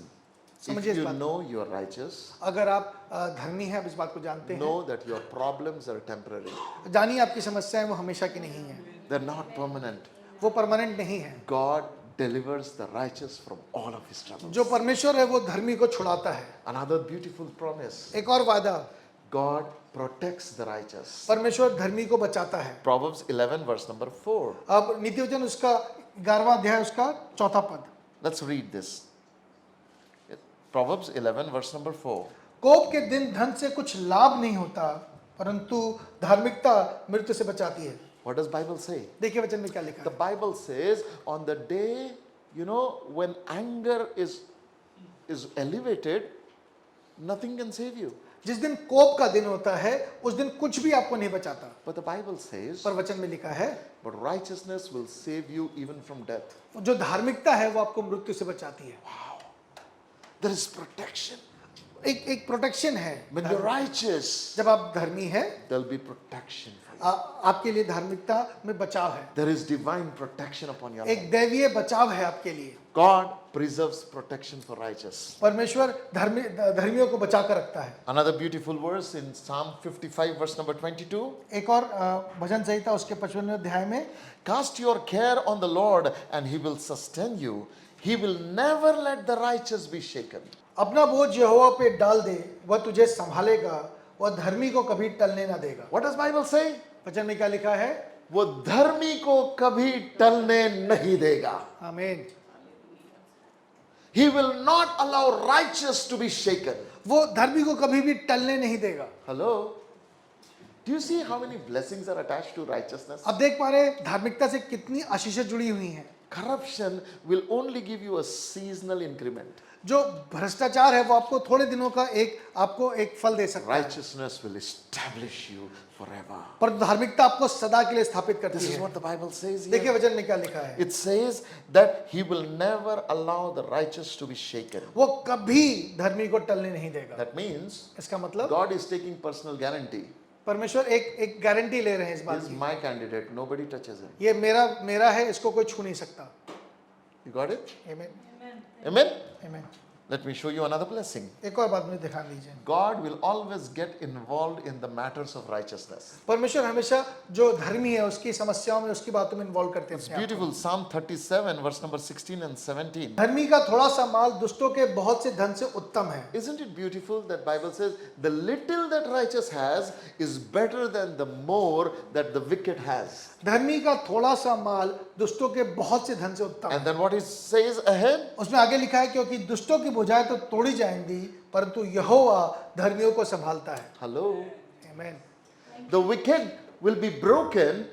[SPEAKER 1] If
[SPEAKER 2] समझिए इस
[SPEAKER 1] you
[SPEAKER 2] बात को।
[SPEAKER 1] know you are righteous,
[SPEAKER 2] अगर आप धर्मी हैं, आप इस बात को जानते हैं,
[SPEAKER 1] know that your problems are temporary.
[SPEAKER 2] जानिए आपकी समस्याएं वो हमेशा की नहीं है,
[SPEAKER 1] They're not permanent.
[SPEAKER 2] वो परमानेंट नहीं है।
[SPEAKER 1] God delivers the righteous from all of his troubles.
[SPEAKER 2] जो परमेश्वर है वो धर्मी को छुड़ाता है।
[SPEAKER 1] Another beautiful promise.
[SPEAKER 2] एक और वादा,
[SPEAKER 1] God protects the righteous.
[SPEAKER 2] परमेश्वर धर्मी को बचाता है।
[SPEAKER 1] Proverbs 11 verse number 4.
[SPEAKER 2] अब नीति वचन उसका 11वां अध्याय उसका 4था पद,
[SPEAKER 1] Let's read this. Proverbs 11, verse number 4.
[SPEAKER 2] कोप के दिन धन से कुछ लाभ नहीं होता, परंतु धार्मिकता मृत्यु से बचाती है।
[SPEAKER 1] What does Bible say?
[SPEAKER 2] देखिए वचन में क्या लिखा
[SPEAKER 1] The
[SPEAKER 2] है।
[SPEAKER 1] Bible says on the day, when anger is elevated, nothing can save you.
[SPEAKER 2] जिस दिन कोप का दिन होता है उस दिन कुछ भी आपको नहीं बचाता,
[SPEAKER 1] But the Bible says,
[SPEAKER 2] पर वचन में लिखा है
[SPEAKER 1] but righteousness will save you even from death.
[SPEAKER 2] जो धार्मिकता है वो आपको मृत्यु से बचाती है।
[SPEAKER 1] There is protection.
[SPEAKER 2] एक प्रोटेक्शन है।
[SPEAKER 1] When you're righteous,
[SPEAKER 2] जब आप धर्मी हैं,
[SPEAKER 1] there'll be protection for you.
[SPEAKER 2] आपके लिए धार्मिकता में बचाव है,
[SPEAKER 1] There is divine protection upon your life.
[SPEAKER 2] एक दैवीय बचाव है आपके लिए।
[SPEAKER 1] God preserves protection for righteous.
[SPEAKER 2] परमेश्वर धर्मियों को बचा कर रखता है।
[SPEAKER 1] Another beautiful verse in Psalm 55, verse number 22.
[SPEAKER 2] एक और भजन संहिता उसके 55वें अध्याय में,
[SPEAKER 1] Cast your care on the Lord and he will sustain you. He will never let the righteous be shaken.
[SPEAKER 2] अपना बोझ यहोवा पे डाल दे, वह तुझे संभालेगा, वह धर्मी को कभी टलने ना देगा।
[SPEAKER 1] What does Bible say?
[SPEAKER 2] वचन में क्या लिखा है?
[SPEAKER 1] वो धर्मी को कभी टलने नहीं देगा.
[SPEAKER 2] आमीन।
[SPEAKER 1] He will not allow righteous to be shaken.
[SPEAKER 2] वो धर्मी को कभी भी टलने नहीं देगा।
[SPEAKER 1] Hello? Do you see how many blessings are attached to righteousness?
[SPEAKER 2] अब देख पा रहे हैं धार्मिकता से कितनी आशीषें जुड़ी हुई हैं।
[SPEAKER 1] Corruption will only give you a seasonal increment.
[SPEAKER 2] जो भ्रष्टाचार है वो आपको थोड़े दिनों का आपको एक फल दे सकता है,
[SPEAKER 1] Righteousness will establish you forever.
[SPEAKER 2] पर धार्मिकता आपको सदा के लिए स्थापित करती
[SPEAKER 1] This is
[SPEAKER 2] है।
[SPEAKER 1] what the Bible says
[SPEAKER 2] देखिए
[SPEAKER 1] here.
[SPEAKER 2] वचन में क्या लिखा है।
[SPEAKER 1] It says that he will never allow the righteous to be shaken.
[SPEAKER 2] वो कभी धर्मी को टलने नहीं देगा।
[SPEAKER 1] That means
[SPEAKER 2] इसका मतलब
[SPEAKER 1] God is taking personal guarantee.
[SPEAKER 2] परमेश्वर एक गारंटी ले रहे हैं इस
[SPEAKER 1] He
[SPEAKER 2] बात
[SPEAKER 1] is
[SPEAKER 2] की,
[SPEAKER 1] my candidate. Nobody touches him.
[SPEAKER 2] ये मेरा है, इसको कोई छू नहीं सकता।
[SPEAKER 1] You got it?
[SPEAKER 2] आमीन,
[SPEAKER 1] Amen?
[SPEAKER 2] आमीन।
[SPEAKER 1] Let me show you another blessing.
[SPEAKER 2] एक और बात मुझे दिखा दीजिए।
[SPEAKER 1] God will always get involved in the matters of righteousness.
[SPEAKER 2] परमेश्वर हमेशा जो धर्मी है उसकी समस्याओं में, उसकी बातों में इन्वॉल्व करते
[SPEAKER 1] It's
[SPEAKER 2] हैं।
[SPEAKER 1] beautiful. Psalm 37, verse number 16 and 17.
[SPEAKER 2] धर्मी का थोड़ा सा माल दुष्टों के बहुत से धन से उत्तम है।
[SPEAKER 1] Isn't it beautiful that Bible says the little that righteous has is better than the more that the wicked has.
[SPEAKER 2] धर्मी का थोड़ा सा माल दुष्टों के बहुत से धन से उत्तम
[SPEAKER 1] And
[SPEAKER 2] है।
[SPEAKER 1] then what it says ahead?
[SPEAKER 2] उसमें आगे लिखा है क्योंकि दुष्टों की भुजाएं तो तोड़ी जाएंगी, परंतु यहोवा धर्मियों को संभालता है।
[SPEAKER 1] Hello.
[SPEAKER 2] आमीन।
[SPEAKER 1] The wicked will be broken,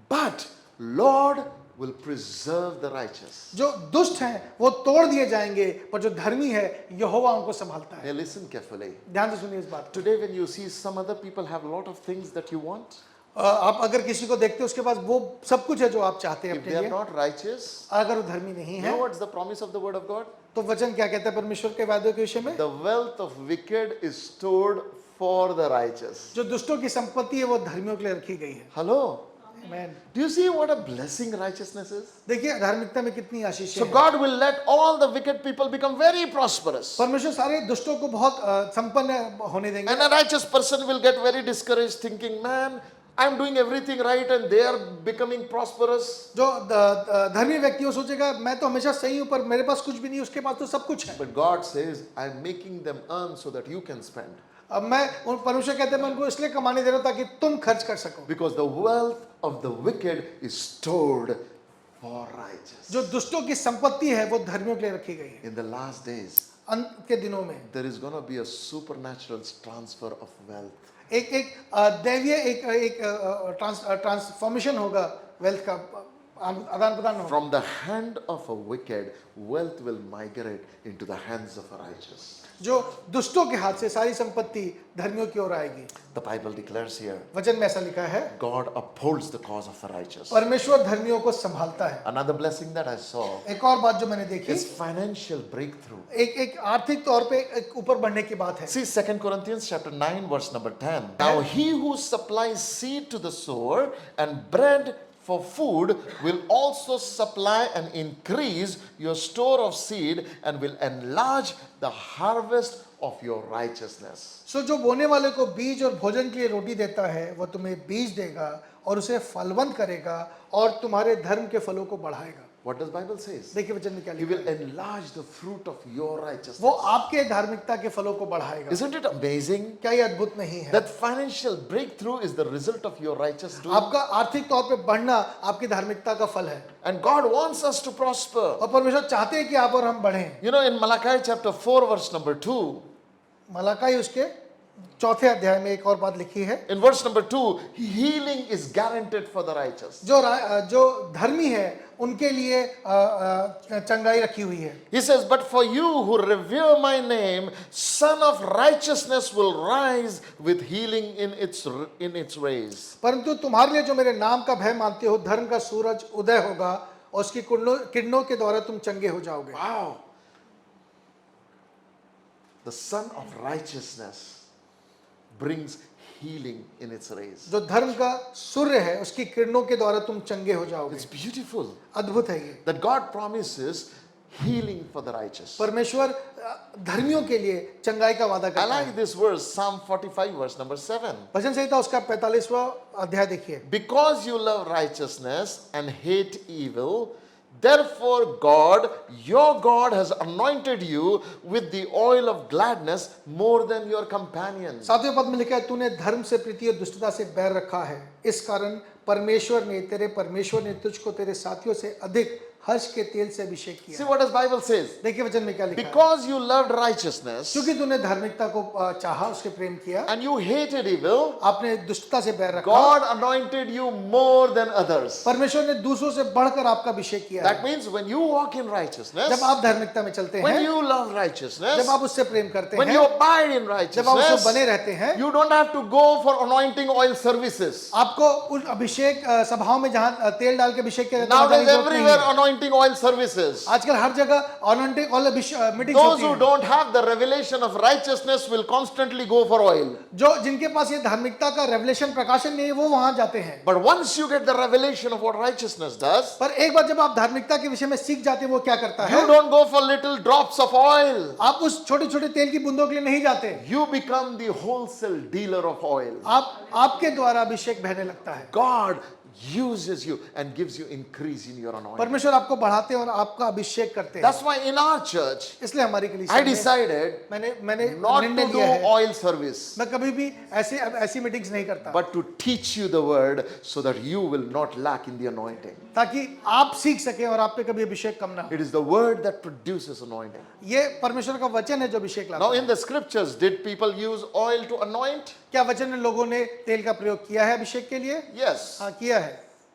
[SPEAKER 1] but Lord will preserve the righteous.
[SPEAKER 2] जो दुष्ट हैं वो तोड़ दिए जाएंगे, पर जो धर्मी है यहोवा उनको संभालता है।
[SPEAKER 1] Now listen carefully.
[SPEAKER 2] ध्यान से सुनिए इस बात को।
[SPEAKER 1] Today when you see some other people have a lot of things that you want,
[SPEAKER 2] आप अगर किसी को देखते हो उसके पास वो सब कुछ है जो आप चाहते हैं
[SPEAKER 1] if
[SPEAKER 2] अपने
[SPEAKER 1] they are
[SPEAKER 2] लिए,
[SPEAKER 1] not righteous,
[SPEAKER 2] अगर वो धर्मी नहीं
[SPEAKER 1] you
[SPEAKER 2] है,
[SPEAKER 1] know what's the promise of the word of God?
[SPEAKER 2] तो वचन क्या कहता है परमेश्वर के वादों के विषय में?
[SPEAKER 1] The wealth of wicked is stored for the righteous.
[SPEAKER 2] जो दुष्टों की संपत्ति है वो धर्मियों के लिए रखी गई है।
[SPEAKER 1] Hello.
[SPEAKER 2] आमीन।
[SPEAKER 1] Do you see what a blessing righteousness is?
[SPEAKER 2] देखिए धार्मिकता में कितनी आशीष
[SPEAKER 1] So
[SPEAKER 2] है।
[SPEAKER 1] God will let all the wicked people become very prosperous.
[SPEAKER 2] परमेश्वर सारे दुष्टों को बहुत संपन्न होने देंगे,
[SPEAKER 1] And a righteous person will get very discouraged thinking, man, I'm doing everything right and they are becoming prosperous.
[SPEAKER 2] जो धर्मी व्यक्ति वो सोचेगा मैं तो हमेशा सही हूँ पर मेरे पास कुछ भी नहीं, उसके पास तो सब कुछ है।
[SPEAKER 1] But God says, I'm making them earn so that you can spend.
[SPEAKER 2] अब परमेश्वर कहते हैं मैं उनको इसलिए कमाने दे रहा हूँ ताकि तुम खर्च कर सको।
[SPEAKER 1] Because the wealth of the wicked is stored for righteous.
[SPEAKER 2] जो दुष्टों की संपत्ति है वो धर्मियों के लिए रखी गई है।
[SPEAKER 1] In the last days,
[SPEAKER 2] अंत के दिनों में
[SPEAKER 1] there is going to be a supernatural transfer of wealth.
[SPEAKER 2] एक दैवीय एक ट्रांसफॉर्मेशन होगा, वेल्थ का आदान प्रदान होगा।
[SPEAKER 1] From the hand of a wicked, wealth will migrate into the hands of a righteous.
[SPEAKER 2] जो दुष्टों के हाथ से सारी संपत्ति धर्मियों की ओर आएगी।
[SPEAKER 1] The Bible declares here,
[SPEAKER 2] वचन में ऐसा लिखा है,
[SPEAKER 1] God upholds the cause of the righteous.
[SPEAKER 2] परमेश्वर धर्मियों को संभालता है।
[SPEAKER 1] Another blessing that I saw
[SPEAKER 2] एक और बात जो मैंने देखी,
[SPEAKER 1] is financial breakthrough.
[SPEAKER 2] एक आर्थिक तौर पे एक ऊपर बढ़ने की बात है।
[SPEAKER 1] See 2 Corinthians chapter 9 verse number 10. Now he who supplies seed to the sower and bread for food will also supply and increase your store of seed and will enlarge the harvest of your righteousness.
[SPEAKER 2] सो जो बोने वाले को बीज और भोजन के लिए रोटी देता है वह तुम्हें बीज देगा और उसे फलवंत करेगा और तुम्हारे धर्म के फलों को बढ़ाएगा।
[SPEAKER 1] What does Bible says?
[SPEAKER 2] देखिए वचन में क्या
[SPEAKER 1] He
[SPEAKER 2] लिखा
[SPEAKER 1] will
[SPEAKER 2] है,
[SPEAKER 1] enlarge the fruit of your
[SPEAKER 2] वो
[SPEAKER 1] righteousness.
[SPEAKER 2] आपके धार्मिकता के फलों को बढ़ाएगा।
[SPEAKER 1] Isn't it amazing
[SPEAKER 2] क्या ये अद्भुत नहीं है?
[SPEAKER 1] that financial breakthrough is the result of your righteous doing?
[SPEAKER 2] आपका आर्थिक तौर पे बढ़ना आपकी धार्मिकता का फल है,
[SPEAKER 1] And God wants us to prosper.
[SPEAKER 2] और परमेश्वर चाहते हैं कि आप और हम बढ़ें।
[SPEAKER 1] You know, in Malachi chapter 4, verse number 2,
[SPEAKER 2] Malachi उसके चौथे अध्याय में एक और बात लिखी है,
[SPEAKER 1] in verse number 2, healing is guaranteed for the righteous.
[SPEAKER 2] जो धर्मी है उनके लिए चंगाई रखी हुई है।
[SPEAKER 1] He says, but for you who revere my name, Son of Righteousness will rise with healing in its rays.
[SPEAKER 2] परंतु तुम्हारे लिए जो मेरे नाम का भय मानते हो, धर्म का सूरज उदय होगा और उसकी किरणों के द्वारा तुम चंगे हो जाओगे।
[SPEAKER 1] Wow. The Son of Righteousness brings healing in its rays.
[SPEAKER 2] जो धर्म का सूर्य है उसकी किरणों के द्वारा तुम चंगे हो जाओगे।
[SPEAKER 1] It's beautiful
[SPEAKER 2] अद्भुत है ये।
[SPEAKER 1] that God promises healing for the righteous.
[SPEAKER 2] परमेश्वर धर्मियों के लिए चंगाई का वादा
[SPEAKER 1] I
[SPEAKER 2] करता है।
[SPEAKER 1] like this verse, Psalm 45, verse number 7.
[SPEAKER 2] भजन संहिता उसका 45वां अध्याय देखिए।
[SPEAKER 1] Because you love righteousness and hate evil, therefore God, your God, has anointed you with the oil of gladness more than your companions.
[SPEAKER 2] 7वें पद में लिखा है, तूने धर्म से प्रीति और दुष्टता से बैर रखा है, इस कारण परमेश्वर ने तुझको तेरे साथियों से अधिक हर्ष के तेल से अभिषेक
[SPEAKER 1] See
[SPEAKER 2] किया।
[SPEAKER 1] what does Bible says?
[SPEAKER 2] देखिए वचन में क्या लिखा है,
[SPEAKER 1] Because you loved righteousness
[SPEAKER 2] क्योंकि तूने धार्मिकता को चाहा, उसके प्रेम किया,
[SPEAKER 1] and you hated evil,
[SPEAKER 2] आपने दुष्टता से बैर रखा,
[SPEAKER 1] God anointed you more than others.
[SPEAKER 2] परमेश्वर ने दूसरों से बढ़कर आपका अभिषेक किया
[SPEAKER 1] That
[SPEAKER 2] है।
[SPEAKER 1] means when you walk in righteousness,
[SPEAKER 2] जब आप धार्मिकता में चलते
[SPEAKER 1] when
[SPEAKER 2] हैं,
[SPEAKER 1] you love
[SPEAKER 2] जब
[SPEAKER 1] righteousnस,
[SPEAKER 2] आप उससे प्रेम करते
[SPEAKER 1] when
[SPEAKER 2] हैं,
[SPEAKER 1] you abide in
[SPEAKER 2] जब आप उसमें
[SPEAKER 1] righteousness,
[SPEAKER 2] बने रहते हैं,
[SPEAKER 1] you don't have to go for anointing oil services.
[SPEAKER 2] आपको उस अभिषेक सभाओं में जहां तेल डाल के अभिषेक किया जाता है,
[SPEAKER 1] Nowadays
[SPEAKER 2] जाने की जरूरत नहीं
[SPEAKER 1] everywhere
[SPEAKER 2] है।
[SPEAKER 1] anointing oil services.
[SPEAKER 2] आजकल हर जगह अनॉइंटिंग ऑयल मीटिंग्स
[SPEAKER 1] Those
[SPEAKER 2] होती
[SPEAKER 1] who
[SPEAKER 2] हैं।
[SPEAKER 1] don't have the revelation of righteousness will constantly go for oil.
[SPEAKER 2] जो जिनके पास ये धार्मिकता का रेवलेशन प्रकाशन नहीं है, वो वहां जाते हैं।
[SPEAKER 1] But once you get the revelation of what righteousness does,
[SPEAKER 2] पर एक बार जब आप धार्मिकता के विषय में सीख जाते हैं, वो क्या करता है,
[SPEAKER 1] you don't go for little drops of oil.
[SPEAKER 2] आप उस छोटे छोटे तेल की बूंदों के लिए नहीं जाते,
[SPEAKER 1] You become the wholesale dealer of oil.
[SPEAKER 2] आपके द्वारा अभिषेक बहने लगता है।
[SPEAKER 1] God uses you and gives you increase in your anointing.
[SPEAKER 2] परमेश्वर आपको बढ़ाते हैं और आपका अभिषेक करते हैं।
[SPEAKER 1] That's why in our church,
[SPEAKER 2] इसलिए हमारी
[SPEAKER 1] I
[SPEAKER 2] कलीसिया में
[SPEAKER 1] decided
[SPEAKER 2] मैंने
[SPEAKER 1] not
[SPEAKER 2] निर्णय
[SPEAKER 1] to do
[SPEAKER 2] लिया है,
[SPEAKER 1] oil service,
[SPEAKER 2] मैं कभी भी ऐसी मीटिंग्स नहीं करता,
[SPEAKER 1] but to teach you the word so that you will not lack in the anointing.
[SPEAKER 2] ताकि आप सीख सकें और आप पे कभी अभिषेक कम ना हो।
[SPEAKER 1] It is the word that produces anointing.
[SPEAKER 2] ये परमेश्वर का वचन है जो अभिषेक लाता
[SPEAKER 1] Now
[SPEAKER 2] है।
[SPEAKER 1] in the scriptures, did people use oil to anoint?
[SPEAKER 2] क्या वचन में लोगों ने तेल का प्रयोग किया है अभिषेक के लिए?
[SPEAKER 1] Yes.
[SPEAKER 2] हाँ, किया है।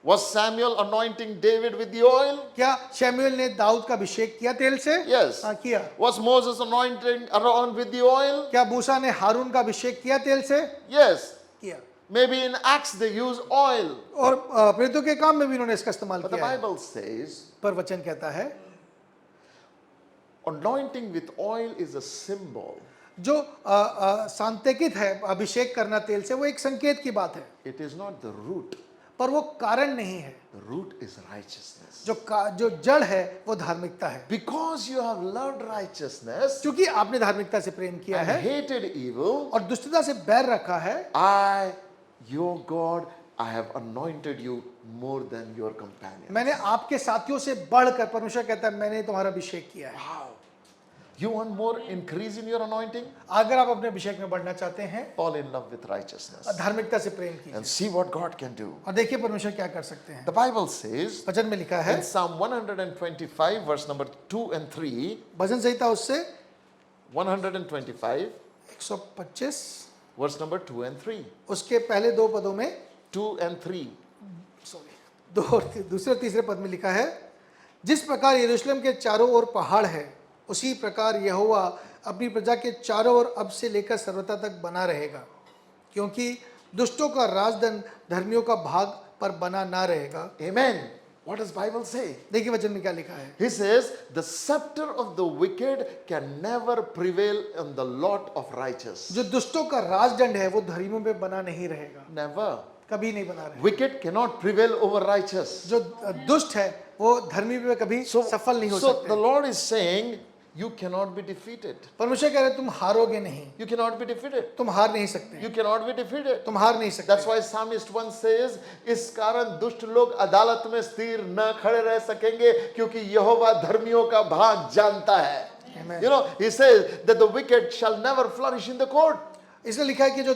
[SPEAKER 1] Was Samuel anointing David with the oil?
[SPEAKER 2] क्या शमूएल ने दाऊद का अभिषेक किया तेल से?
[SPEAKER 1] Yes.
[SPEAKER 2] हाँ, किया।
[SPEAKER 1] Was Moses anointing Aaron with the oil?
[SPEAKER 2] क्या मूसा ने हारून का अभिषेक किया तेल से?
[SPEAKER 1] Yes.
[SPEAKER 2] किया।
[SPEAKER 1] Maybe in Acts they use oil.
[SPEAKER 2] और प्रेरितों के काम में भी उन्होंने इसका इस्तेमाल
[SPEAKER 1] But the
[SPEAKER 2] किया है।
[SPEAKER 1] Bible says
[SPEAKER 2] पर वचन कहता है,
[SPEAKER 1] anointing with oil is a symbol.
[SPEAKER 2] जो सांकेतिक है अभिषेक करना तेल से, वो एक संकेत की बात है,
[SPEAKER 1] It is not the root.
[SPEAKER 2] पर वो कारण नहीं है।
[SPEAKER 1] The root is righteousness.
[SPEAKER 2] जो जड़ है वो धार्मिकता है।
[SPEAKER 1] Because you have loved righteousness
[SPEAKER 2] क्योंकि आपने धार्मिकता से प्रेम किया
[SPEAKER 1] and
[SPEAKER 2] है
[SPEAKER 1] hated evil,
[SPEAKER 2] और दुष्टता से बैर रखा है,
[SPEAKER 1] I, your God, I have anointed you more than your companions.
[SPEAKER 2] मैंने आपके साथियों से बढ़कर, परमेश्वर कहता है, मैंने तुम्हारा अभिषेक किया है।
[SPEAKER 1] Wow. You want more increase in your anointing?
[SPEAKER 2] अगर आप अपने अभिषेक में बढ़ना चाहते हैं,
[SPEAKER 1] Fall in love with righteousness
[SPEAKER 2] धार्मिकता से प्रेम कीजिए
[SPEAKER 1] and see what God can do.
[SPEAKER 2] और देखिए परमेश्वर क्या कर सकते हैं।
[SPEAKER 1] The Bible says
[SPEAKER 2] वचन में लिखा है,
[SPEAKER 1] in Psalm 125, verse number 2 and 3,
[SPEAKER 2] भजन संहिता उससे
[SPEAKER 1] 125,
[SPEAKER 2] 125
[SPEAKER 1] verse number 2 and 3.
[SPEAKER 2] उसके पहले दो पदों में,
[SPEAKER 1] 2 and 3.
[SPEAKER 2] दूसरे और तीसरे पद में लिखा है, जिस प्रकार यरूशलेम के चारों ओर पहाड़ है, उसी प्रकार यहोवा अपनी प्रजा के चारों ओर अब से लेकर सर्वता तक बना रहेगा, क्योंकि दुष्टों का राजदंड धर्मियों का भाग पर बना ना रहेगा।
[SPEAKER 1] Amen. What does Bible say?
[SPEAKER 2] देखिए वचन में क्या लिखा है,
[SPEAKER 1] He says, the scepter of the wicked can never prevail on the lot of righteous.
[SPEAKER 2] जो दुष्टों का राजदंड है वो धर्मियों पे बना नहीं रहेगा,
[SPEAKER 1] Never.
[SPEAKER 2] कभी नहीं बना रहेगा।
[SPEAKER 1] Wicked cannot prevail over righteous.
[SPEAKER 2] जो दुष्ट है वो धर्मी पे कभी सफल नहीं हो
[SPEAKER 1] So the
[SPEAKER 2] सकते।
[SPEAKER 1] Lord is saying, You cannot be defeated.
[SPEAKER 2] परमेश्वर कह रहे तुम हारोगे नहीं,
[SPEAKER 1] You cannot be defeated.
[SPEAKER 2] तुम हार नहीं सकते,
[SPEAKER 1] You cannot be defeated.
[SPEAKER 2] तुम हार नहीं सकते।
[SPEAKER 1] That's why Psalmist 1 says, इस कारण दुष्ट लोग अदालत में स्थिर न खड़े रह सकेंगे क्योंकि यहोवा धर्मियों का भाग जानता है.
[SPEAKER 2] Amen.
[SPEAKER 1] You know, he says that the wicked shall never flourish in the court.
[SPEAKER 2] इसलिए लिखा है कि जो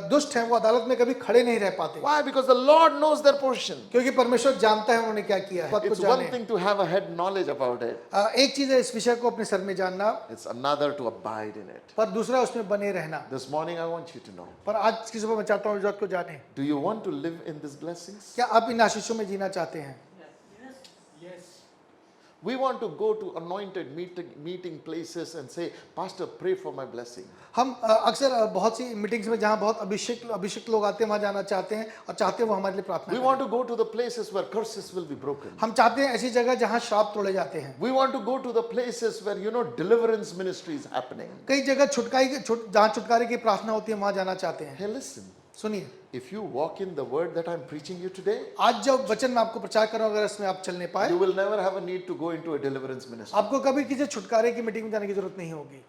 [SPEAKER 2] दुष्ट हैं वो अदालत में कभी खड़े नहीं रह पाते,
[SPEAKER 1] Why? Because the Lord knows their portion.
[SPEAKER 2] क्योंकि परमेश्वर जानता है उन्होंने क्या किया है। बात को
[SPEAKER 1] It's one
[SPEAKER 2] जाने।
[SPEAKER 1] thing to have a head knowledge about it.
[SPEAKER 2] एक चीज है इस विषय को अपने सर में जानना,
[SPEAKER 1] It's another to abide in it.
[SPEAKER 2] पर दूसरा उसमें बने रहना।
[SPEAKER 1] This morning I want you to know.
[SPEAKER 2] पर आज की सुबह मैं चाहता हूँ इस बात को जाने,
[SPEAKER 1] Do you want to live in these blessings?
[SPEAKER 2] क्या आप इन आशीषों में जीना चाहते हैं?
[SPEAKER 1] We want to go to anointed meeting places and say, Pastor, pray for my blessing.
[SPEAKER 2] हम अक्सर बहुत सी मीटिंग्स में जहाँ बहुत अभिषिक्त लोग आते हैं वहाँ जाना चाहते हैं और चाहते हैं वो हमारे लिए प्रार्थना
[SPEAKER 1] We
[SPEAKER 2] करें।
[SPEAKER 1] want to go to the places where curses will be broken.
[SPEAKER 2] हम चाहते हैं ऐसी जगह जहाँ श्राप तोड़े जाते हैं।
[SPEAKER 1] We want to go to the places where, deliverance ministry is happening.
[SPEAKER 2] कई जगह जहाँ छुटकारे की प्रार्थना होती है वहाँ जाना चाहते हैं।
[SPEAKER 1] Hey, listen.
[SPEAKER 2] सुनिए,
[SPEAKER 1] If you walk in the word that I'm preaching you today,
[SPEAKER 2] आज जब वचन में आपको प्रचार करूँ अगर इसमें आप चलने पाए,
[SPEAKER 1] you will never have a need to go into a deliverance ministry.
[SPEAKER 2] आपको कभी किसी छुटकारे की मीटिंग में जाने की जरूरत नहीं होगी।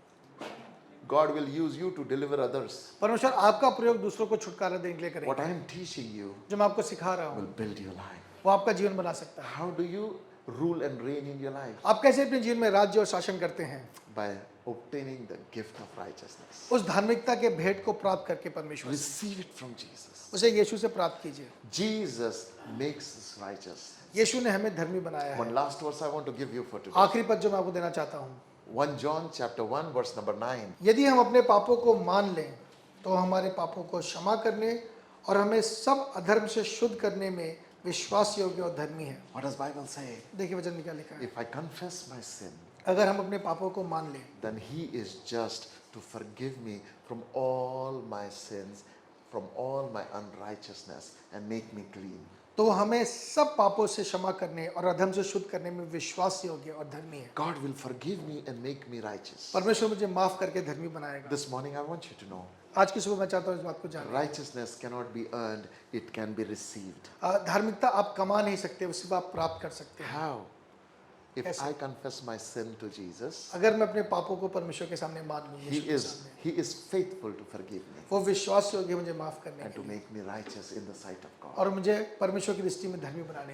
[SPEAKER 1] God will use you to deliver others.
[SPEAKER 2] परमेश्वर आपका प्रयोग दूसरों को छुटकारा देने के लिए करेगा।
[SPEAKER 1] What I am teaching you
[SPEAKER 2] जो मैं आपको सिखा रहा
[SPEAKER 1] will
[SPEAKER 2] हूँ
[SPEAKER 1] build your life.
[SPEAKER 2] वो आपका जीवन बना सकता है।
[SPEAKER 1] How do you rule and reign in your life?
[SPEAKER 2] आप कैसे अपने जीवन में राज्य और शासन करते हैं?
[SPEAKER 1] By obtaining the gift of righteousness.
[SPEAKER 2] उस धार्मिकता के भेंट को प्राप्त करके परमेश्वर से,
[SPEAKER 1] Receive it from Jesus.
[SPEAKER 2] उसे यीशु से प्राप्त कीजिए।
[SPEAKER 1] Jesus makes us righteous.
[SPEAKER 2] यीशु ने हमें धर्मी बनाया है।
[SPEAKER 1] One last verse I want to give you for today.
[SPEAKER 2] आखिरी पद जो मैं आपको देना चाहता हूँ,
[SPEAKER 1] 1 John chapter 1 verse number 9.
[SPEAKER 2] यदि हम अपने पापों को मान लें तो हमारे पापों को क्षमा करने और हमें सब अधर्म से शुद्ध करने में विश्वास योग्य और धर्मी है।
[SPEAKER 1] What does Bible say?
[SPEAKER 2] देखिए वचन में क्या लिखा है,
[SPEAKER 1] If I confess my sin,
[SPEAKER 2] अगर हम अपने पापों को मान लें
[SPEAKER 1] then he is just to forgive me from all my sins, from all my unrighteousness and make me clean.
[SPEAKER 2] तो हमें सब पापों से क्षमा करने और अधर्म से शुद्ध करने में विश्वास योग्य और धर्मी है।
[SPEAKER 1] God will forgive me and make me righteous.
[SPEAKER 2] परमेश्वर मुझे माफ करके धर्मी बनाएगा।
[SPEAKER 1] This morning I want you to know,
[SPEAKER 2] आज की सुबह मैं चाहता हूँ इस बात को जानना।
[SPEAKER 1] righteousness cannot be earned, it can be received.
[SPEAKER 2] धार्मिकता आप कमा नहीं सकते, उसे आप प्राप्त कर सकते हैं।
[SPEAKER 1] How? If
[SPEAKER 2] Yes.
[SPEAKER 1] I confess my sin to Jesus,
[SPEAKER 2] अगर मैं अपने पापों को परमेश्वर के सामने मान लूँ,
[SPEAKER 1] he is faithful to forgive me
[SPEAKER 2] वो विश्वास योग्य मुझे माफ करने
[SPEAKER 1] and
[SPEAKER 2] के
[SPEAKER 1] to
[SPEAKER 2] लिए
[SPEAKER 1] make me righteous in the sight of God.
[SPEAKER 2] और मुझे परमेश्वर की दृष्टि में धर्मी बनाने